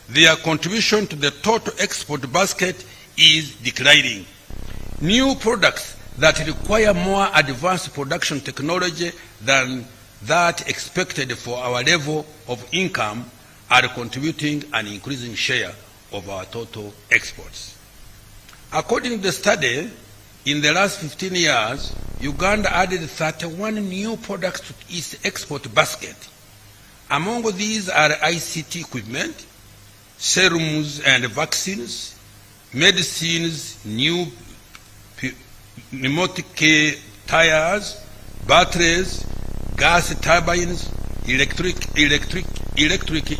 their contribution to the total export basket is declining. New products that require more advanced production technology than that expected for our level of income are contributing an increasing share of our total exports. According to the study, in the last 15 years, Uganda added 31 new products to its export basket. Among these are ICT equipment, serums and vaccines, medicines, new pneumatic tires, batteries, gas turbines, electric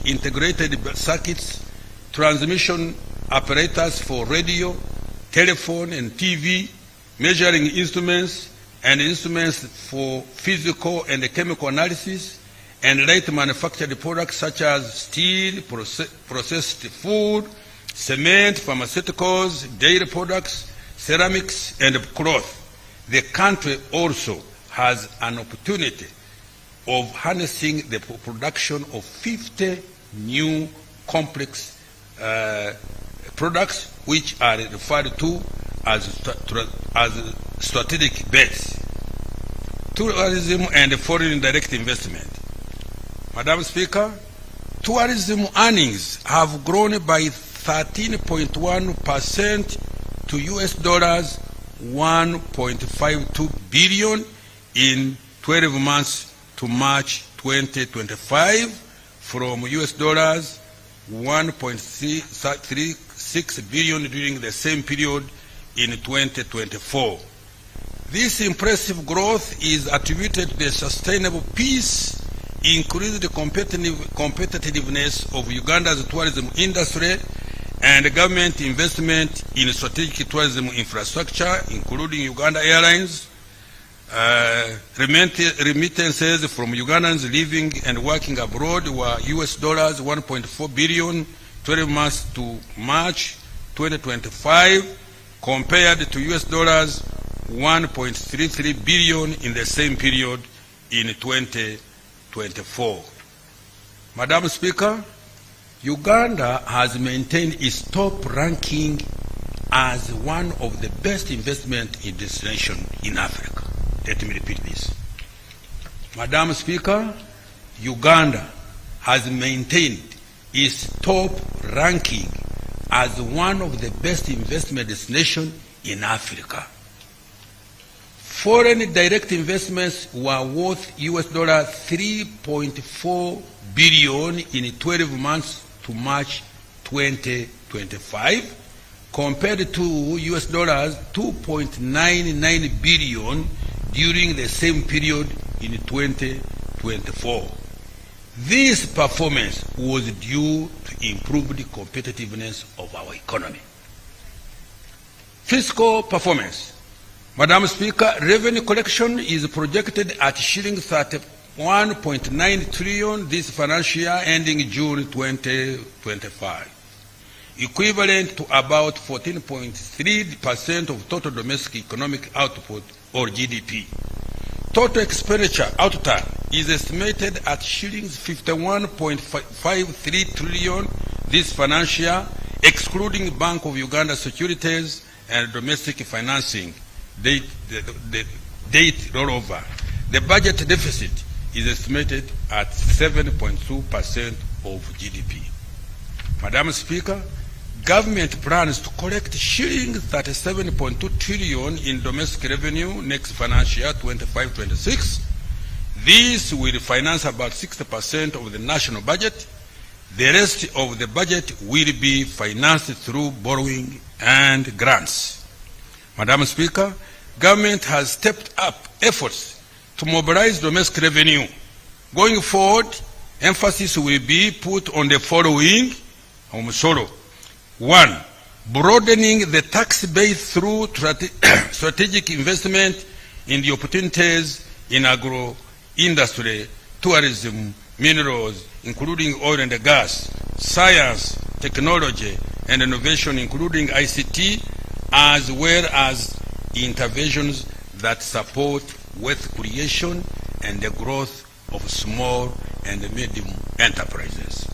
integrated circuits, transmission apparatus for radio, telephone and TV, measuring instruments and instruments for physical and chemical analysis, and light manufactured products such as steel, processed food, cement, pharmaceuticals, dairy products, ceramics, and cloth. The country also has an opportunity of harnessing the production of 50 new complex products which are referred to as strategic bets. Tourism and foreign direct investment. Madam Speaker, tourism earnings have grown by 13.1% to US dollars 1.52 billion in 12 months to March 2025 from US dollars 1.36 billion during the same period in 2024. This impressive growth is attributed to the sustainable peace, increased competitiveness of Uganda's tourism industry, and government investment in strategic tourism infrastructure, including Uganda Airlines, remittances from Ugandans living and working abroad were US dollars 1.4 billion 12 months to March 2025, compared to US dollars 1.33 billion in the same period in 2024. 2024. Madam Speaker, Uganda has maintained its top ranking as one of the best investment destinations in Africa. Let me repeat this. Madam Speaker, Uganda has maintained its top ranking as one of the best investment destinations in Africa. Foreign direct investments were worth $3.4 billion in 12 months to March 2025, compared to $2.99 billion during the same period in 2024. This performance was due to improved competitiveness of our economy. Fiscal performance. Madam Speaker, revenue collection is projected at shilling 31.9 trillion this financial year ending June 2025, equivalent to about 14.3% of total domestic economic output, or GDP. Total expenditure outturn is estimated at shillings 51.53 trillion this financial year, excluding Bank of Uganda securities and domestic financing date rollover. The budget deficit is estimated at 7.2% of GDP. Madam Speaker, government plans to collect shilling 37.2 trillion in domestic revenue next financial year 25-26. This will finance about 60% of the national budget. The rest of the budget will be financed through borrowing and grants. Madam Speaker, government has stepped up efforts to mobilize domestic revenue. Going forward, emphasis will be put on the following. 1. Broadening the tax base through strategic investment in the opportunities in agro-industry, tourism, minerals, including oil and gas, science, technology, and innovation, including ICT, as well as interventions that support wealth creation and the growth of small and medium enterprises.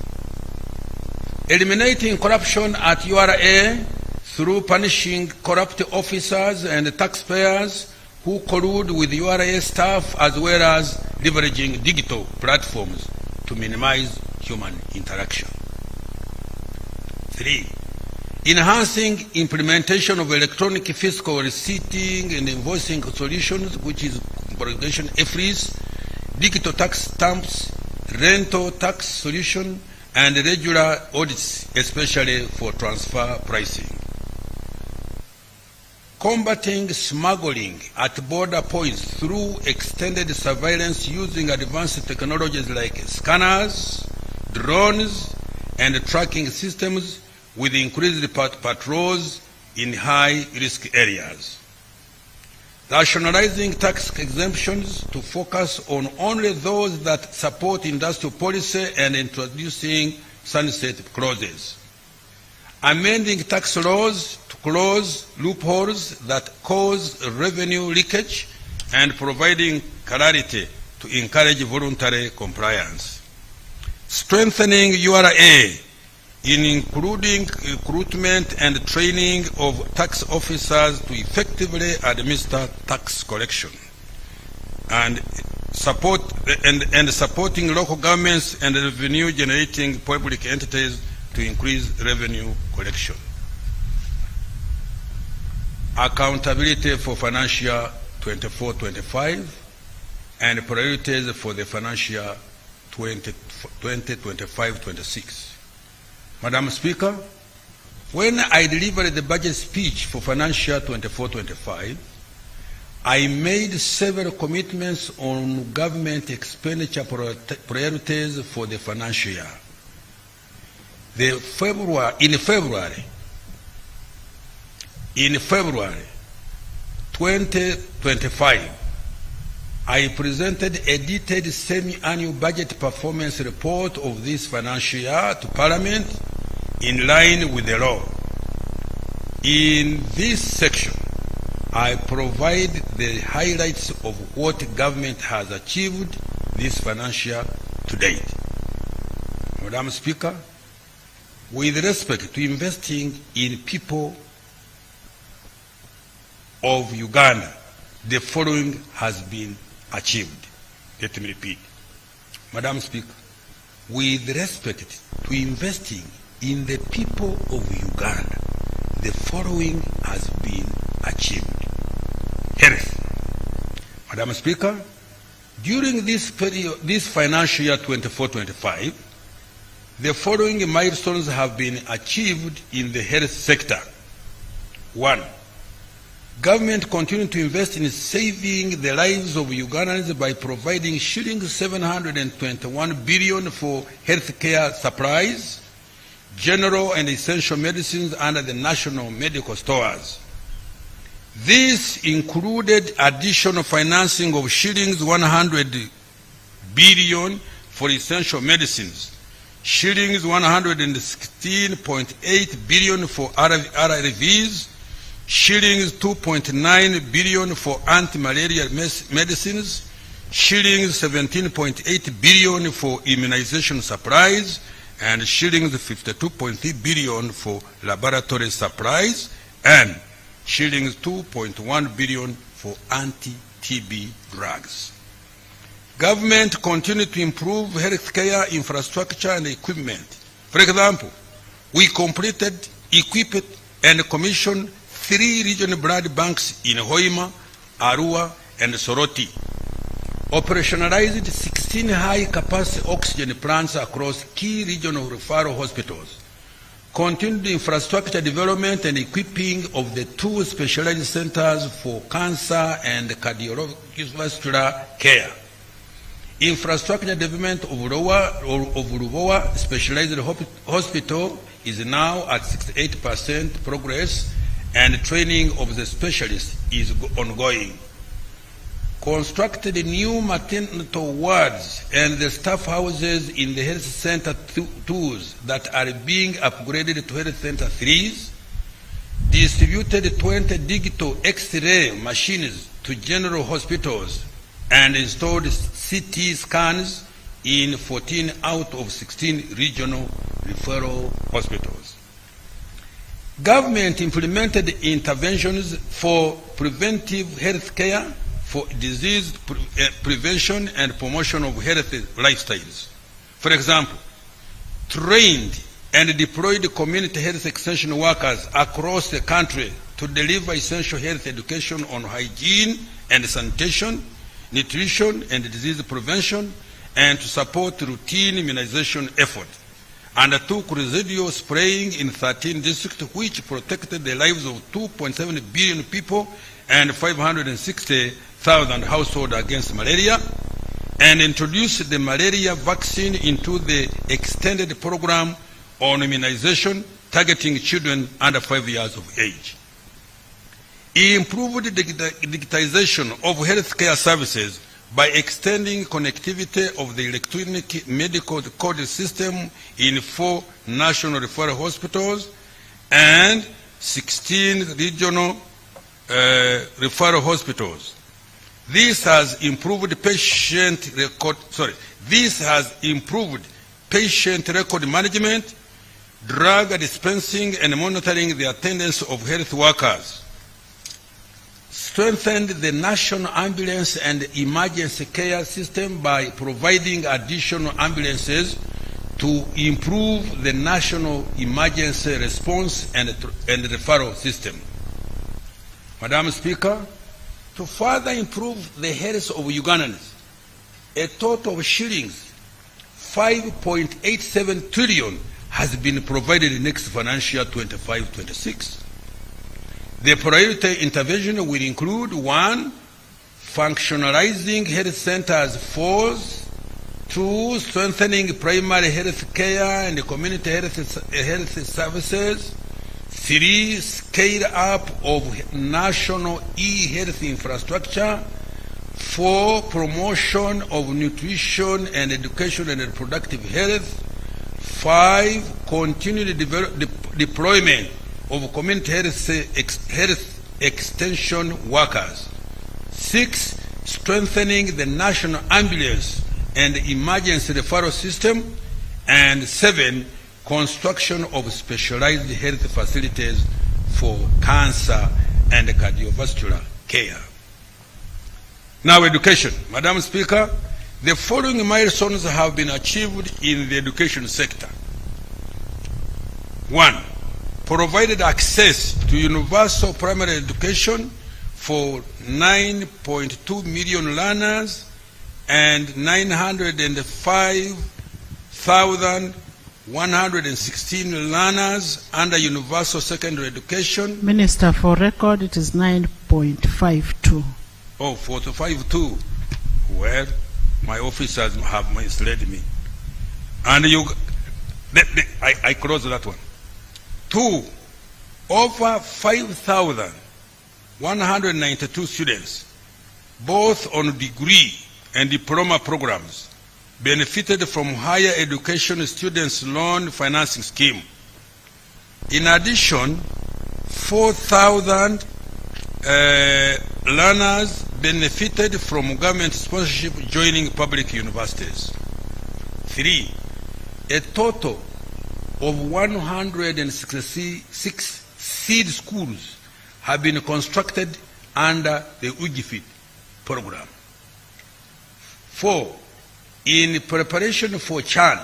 Eliminating corruption at URA through punishing corrupt officers and taxpayers who collude with URA staff, as well as leveraging digital platforms to minimize human interaction. 3. Enhancing implementation of electronic fiscal receipting and invoicing solutions, which is combination EFRIS, digital tax stamps, rental tax solution, and regular audits, especially for transfer pricing. Combating smuggling at border points through extended surveillance using advanced technologies like scanners, drones, and tracking systems, with increased patrols in high-risk areas. Rationalizing tax exemptions to focus on only those that support industrial policy and introducing sunset clauses. Amending tax laws to close loopholes that cause revenue leakage and providing clarity to encourage voluntary compliance. Strengthening URA in including recruitment and training of tax officers to effectively administer tax collection, and supporting local governments and revenue generating public entities to increase revenue collection. Accountability for financial 24-25 and priorities for the financial 2025-26. Madam Speaker, when I delivered the budget speech for financial 24-25, I made several commitments on government expenditure priorities for the financial year. In February 2025, I presented a detailed semi-annual budget performance report of this financial year to Parliament in line with the law. In this section, I provide the highlights of what government has achieved this financial year to date. Madam Speaker, with respect to investing in people of Uganda, the following has been achieved. Let me repeat. Madam Speaker, with respect to investing in the people of Uganda, the following has been achieved. Health. Madam Speaker, during this financial year 24-25, the following milestones have been achieved in the health sector. 1. Government continued to invest in saving the lives of Ugandans by providing shillings 721 billion for healthcare supplies, general and essential medicines under the national medical stores. This included additional financing of shillings 100 billion for essential medicines, shillings 116.8 billion for RRVs, shillings 2.9 billion for anti-malaria medicines, shillings 17.8 billion for immunization supplies, and shillings 52.3 billion for laboratory supplies, and shillings 2.1 billion for anti-TB drugs. Government continued to improve healthcare infrastructure and equipment. For example, we completed, equipped, and commissioned 3 regional blood banks in Hoima, Arua, and Soroti, operationalized 16 high-capacity oxygen plants across key regional referral hospitals, continued infrastructure development and equipping of the 2 specialized centers for cancer and cardiovascular care. Infrastructure development of Rubowa Specialized Hospital is now at 68% progress, and training of the specialists is ongoing. Constructed new maternity wards and the staff houses in the health center 2s that are being upgraded to health center 3s, distributed 20 digital X-ray machines to general hospitals, and installed CT scans in 14 out of 16 regional referral hospitals. Government implemented interventions for preventive health care, for disease prevention and promotion of healthy lifestyles. For example, trained and deployed community health extension workers across the country to deliver essential health education on hygiene and sanitation, nutrition and disease prevention, and to support routine immunization efforts. Undertook residual spraying in 13 districts, which protected the lives of 2.7 billion people and 560,000 households against malaria, and introduced the malaria vaccine into the extended program on immunization targeting children under 5 years of age. He improved the digitization of healthcare services by extending connectivity of the electronic medical record system in 4 national referral hospitals and 16 regional referral hospitals. This has improved patient record management, drug dispensing, and monitoring the attendance of health workers. Strengthened the national ambulance and emergency care system by providing additional ambulances to improve the national emergency response and referral system. Madam Speaker, to further improve the health of Ugandans, a total of shillings 5.87 trillion has been provided in next financial year 25-26. The priority intervention will include 1. Functionalizing health centers 4. 2. Strengthening primary health care and community health services. 3. Scale up of national e-health infrastructure. 4. Promotion of nutrition and education and reproductive health. 5. Continued deployment of community health extension workers. 6. Strengthening the national ambulance and emergency referral system. And 7, construction of specialized health facilities for cancer and cardiovascular care. Now, education. Madam Speaker, the following milestones have been achieved in the education sector. 1, provided access to universal primary education for 9.2 million learners and 905,116 learners under universal secondary education. Minister, for record, it is 9.52. Oh, 452. Well, my officers have misled me. And I close that one. 2, over 5,192 students, both on degree and diploma programs, benefited from higher education students loan financing scheme. In addition, 4,000 learners benefited from government sponsorship joining public universities. 3, a total of 166 seed schools have been constructed under the UGFID program. 4, in preparation for CHAN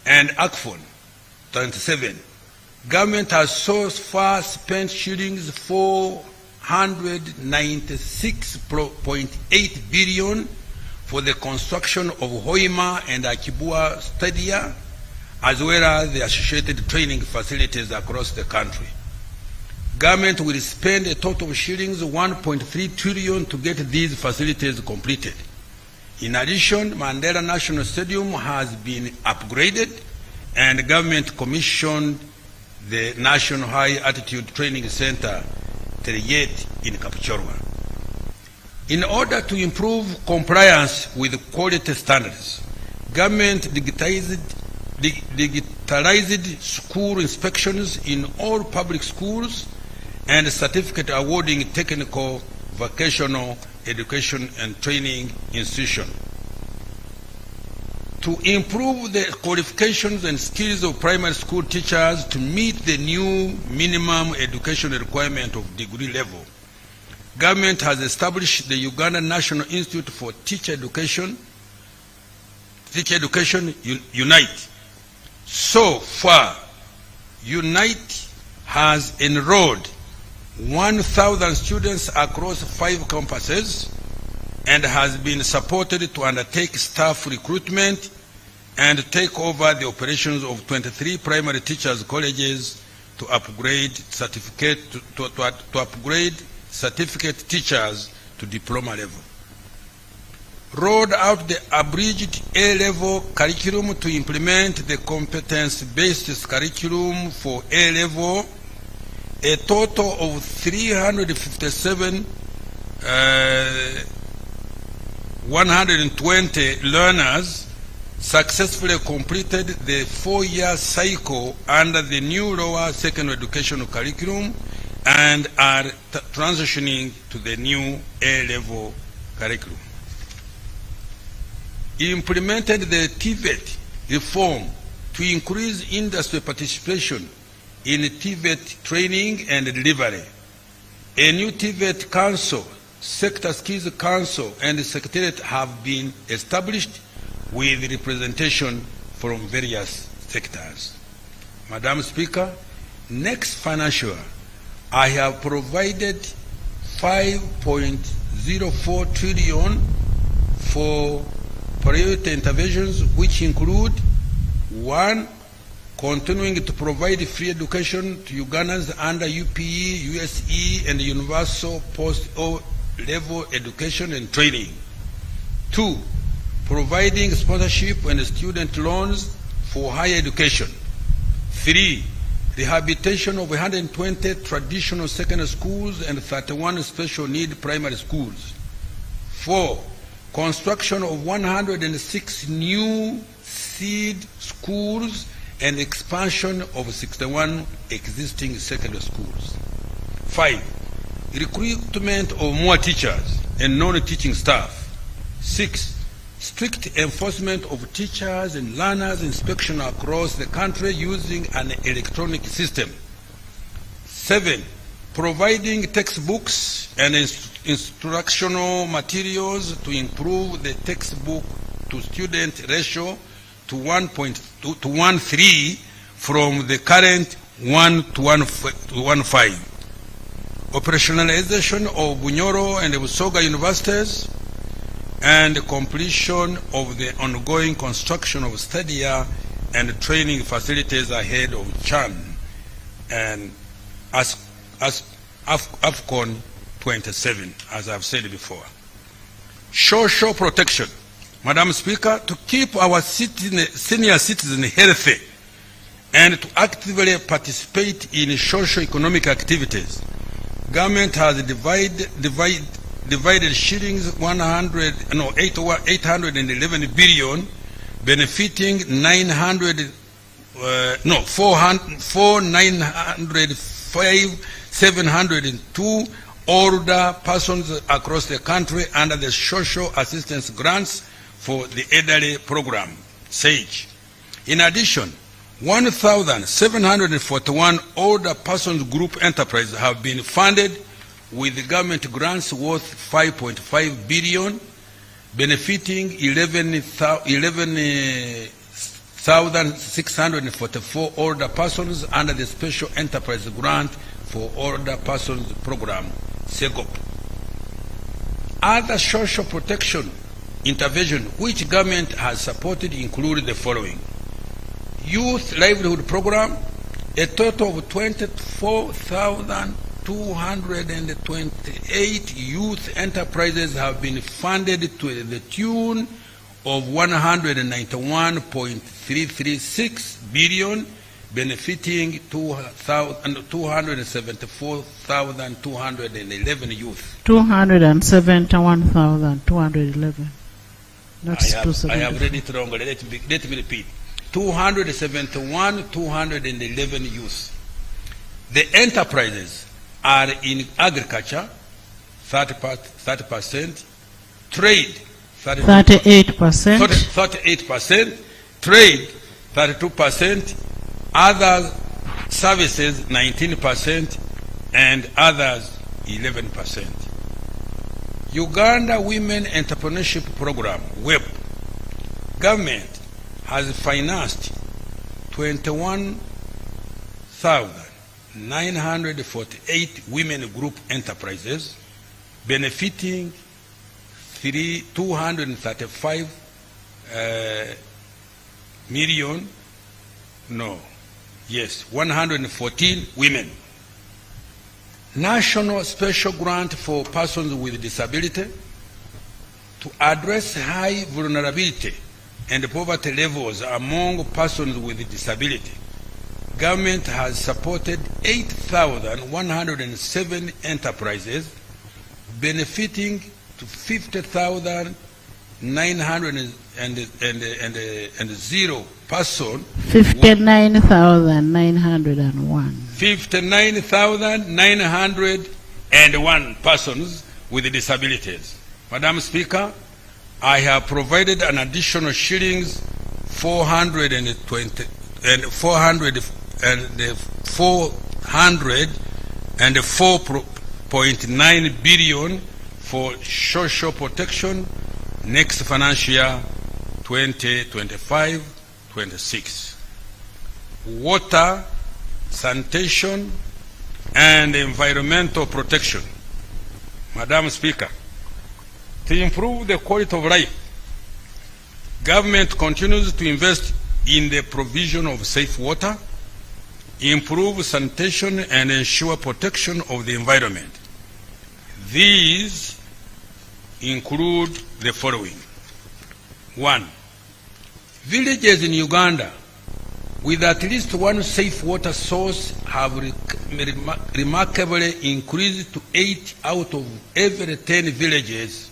and ACFON 27, government has so far spent shillings 496.8 billion for the construction of Hoima and Akibua Stadia, as well as the associated training facilities across the country. Government will spend a total of shillings 1.3 trillion to get these facilities completed. In addition, Mandela National Stadium has been upgraded, and government commissioned the National High Altitude Training Center, Teriyet, in Kapchorwa. In order to improve compliance with quality standards, government digitalized school inspections in all public schools and certificate awarding technical, vocational, education and training institution. To improve the qualifications and skills of primary school teachers to meet the new minimum education requirement of degree level, government has established the Uganda National Institute for Teacher Education, UNITE. So far, UNITE has enrolled 1,000 students across 5 campuses and has been supported to undertake staff recruitment and take over the operations of 23 primary teachers' colleges to upgrade certificate teachers to diploma level. Rolled out the abridged A-level curriculum to implement the competence-based curriculum for A-level. A total of 357 120 learners successfully completed the 4-year cycle under the new lower secondary educational curriculum and are transitioning to the new A-level curriculum. Implemented the TVET reform to increase industry participation in TVET training and delivery. A new TVET council, sector skills council, and secretariat have been established with representation from various sectors. Madam Speaker, next financial year, I have provided 5.04 trillion for priority interventions, which include 1, continuing to provide free education to Ugandans under UPE, USE, and universal post-O-level education and training. 2, providing sponsorship and student loans for higher education. 3, rehabilitation of 120 traditional secondary schools and 31 special need primary schools. 4, construction of 106 new seed schools and expansion of 61 existing secondary schools. 5, recruitment of more teachers and non-teaching staff. 6, strict enforcement of teachers and learners inspection across the country using an electronic system. 7, providing textbooks and instructional materials to improve the textbook to student ratio to 1.13 from the current 1 to 1.15. Operationalization of Bunyoro and Busoga universities, and completion of the ongoing construction of stadia and training facilities ahead of CHAN and as AFCON 27, as I've said before. Social protection. Madam Speaker, to keep our senior citizens healthy and to actively participate in socio-economic activities, government has divided shillings 811 billion, benefiting 702 older persons across the country under the social assistance grants for the elderly program, SAGE. In addition, 1,741 older persons group enterprises have been funded with government grants worth 5.5 billion, benefiting 11,644 older persons under the Special Enterprise Grant for Older Persons Program, SEGOP. Other social protection intervention which government has supported include the following: Youth Livelihood Program, a total of 24,228 youth enterprises have been funded to the tune of 191.336 billion, benefiting 274,211 youth. 271,211. I have read it wrong. Let me repeat. 271,211 youth. The enterprises are in agriculture, 30%, trade, 38%, trade, 32%, other services, 19%, and others, 11%. Uganda Women Entrepreneurship Program, WEP. Government has financed 21,948 women group enterprises, benefiting 235 million, 114 women. National Special Grant for Persons with Disability to address high vulnerability and poverty levels among persons with disability. Government has supported 8,107 enterprises, benefiting to 50,900 person. 59,901. 59,901 persons with disabilities. Madam Speaker, I have provided an additional shillings 404.9 billion for social protection next financial year 2025-26. Water, sanitation, and environmental protection. Madam Speaker, to improve the quality of life, government continues to invest in the provision of safe water, improve sanitation, and ensure protection of the environment. These include the following. 1. Villages in Uganda with at least one safe water source have remarkably increased to 8 out of every 10 villages.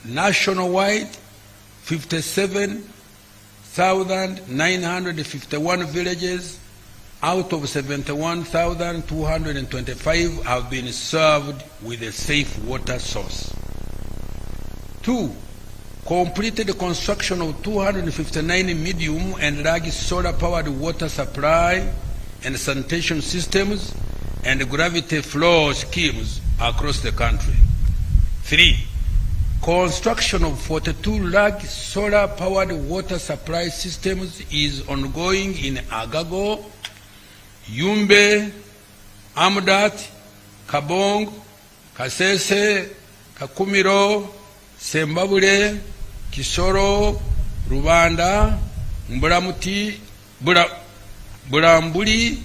Nationwide, 57,951 villages out of 71,225 have been served with a safe water source. 2. completed the construction of 259 medium and large solar-powered water supply and sanitation systems and gravity flow schemes across the country. 3. Construction of 42 large solar-powered water supply systems is ongoing in Agago, Yumbe, Amudat, Kabong, Kasese, Kakumiro, Sembabule, Kisoro, Rubanda, Mbulamuti, Bulambuli,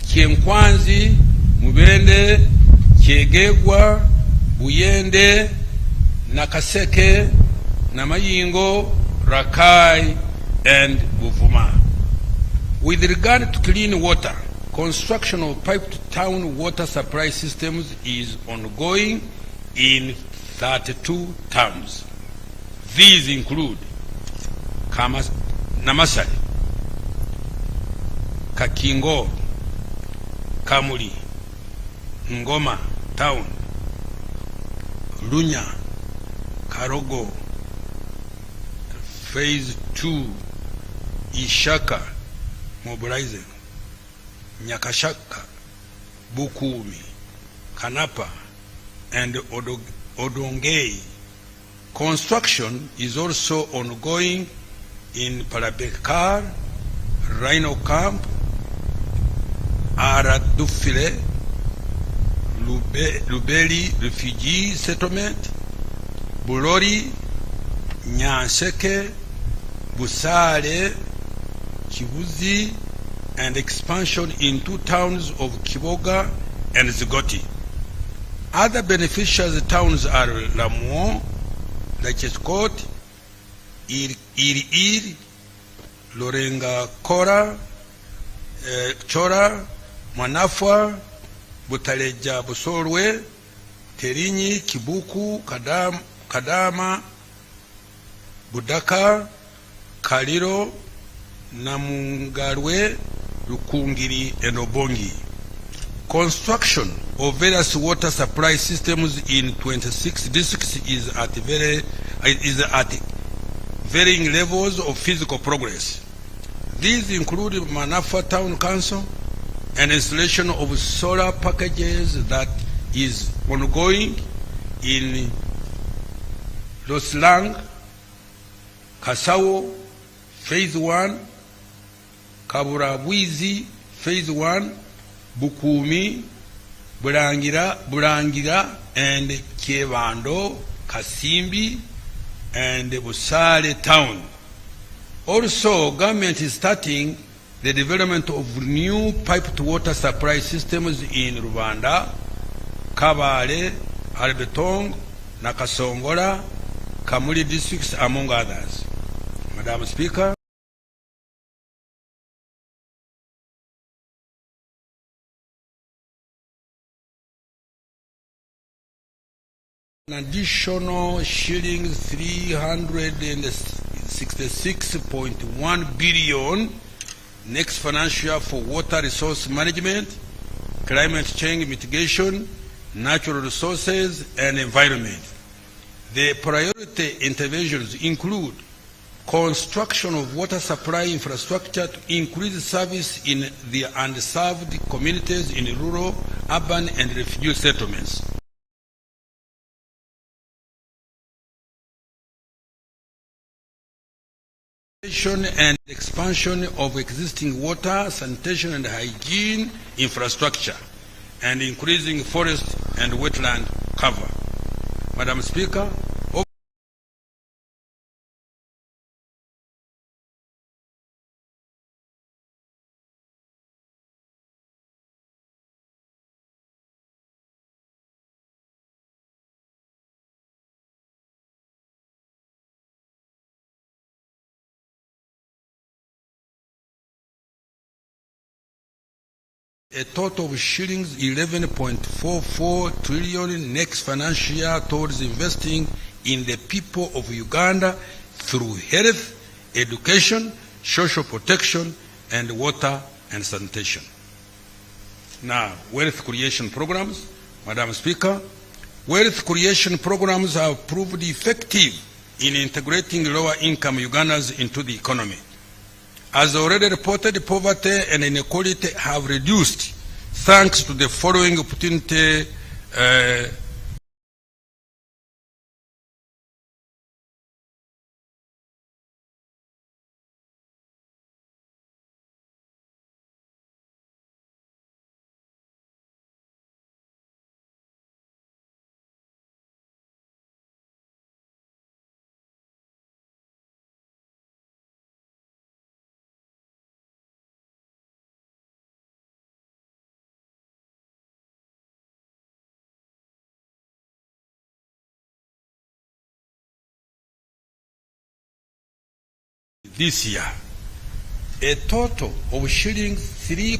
Kyenkwanzi, Mubende, Kyegegwa, Buyende, Nakaseke, Namayingo, Rakai, and Buvuma. With regard to clean water, construction of piped town water supply systems is ongoing in 32 towns. These include Namasari, Kakingo, Kamuli, Ngoma Town, Lunya, Karogo, Phase 2, Ishaka, Mobilizing, Nyakashaka, Bukumi, Kanapa, and Odongei. Construction is also ongoing in Parabekar, Rhino Camp, Aradufile, Lubeli Refugee Settlement, Bulori, Nyanseke, Busale, Kibuzi, and expansion in 2 towns of Kiboga and Zigoti. Other beneficiary towns are Lamuo, Lacheskot, Ir, Lorenga Kora, Chora, Manafwa, Butaleja Busorwe, Terinyi, Kibuku, Kadama, Budaka, Kaliro, Namungarwe, Lukungiri, and Obongi. Construction of various water supply systems in 26 districts is at varying levels of physical progress. These include Manafwa Town Council and installation of solar packages that is ongoing in Loslang, Kasawo, Phase 1, Kaburabwizi, Phase 1, Bukumi, Bulangira, and Kyebando, Kasimbi, and Busale Town. Also, government is starting the development of new piped water supply systems in Rwanda, Kabale, Albetong, Nakasongola, Kamuli districts, among others. Madam Speaker. An additional shillings 366.1 billion next financial year for water resource management, climate change mitigation, natural resources, and environment. The priority interventions include construction of water supply infrastructure to increase service in the underserved communities in rural, urban, and refugee settlements. And expansion of existing water, sanitation, and hygiene infrastructure, and increasing forest and wetland cover. Madam Speaker, a total of shillings 11.44 trillion next financial year towards investing in the people of Uganda through health, education, social protection, and water and sanitation. Now, wealth creation programs. Madam Speaker, wealth creation programs have proved effective in integrating lower-income Ugandans into the economy. As already reported, poverty and inequality have reduced thanks to the following opportunity this year, a total of shillings 3.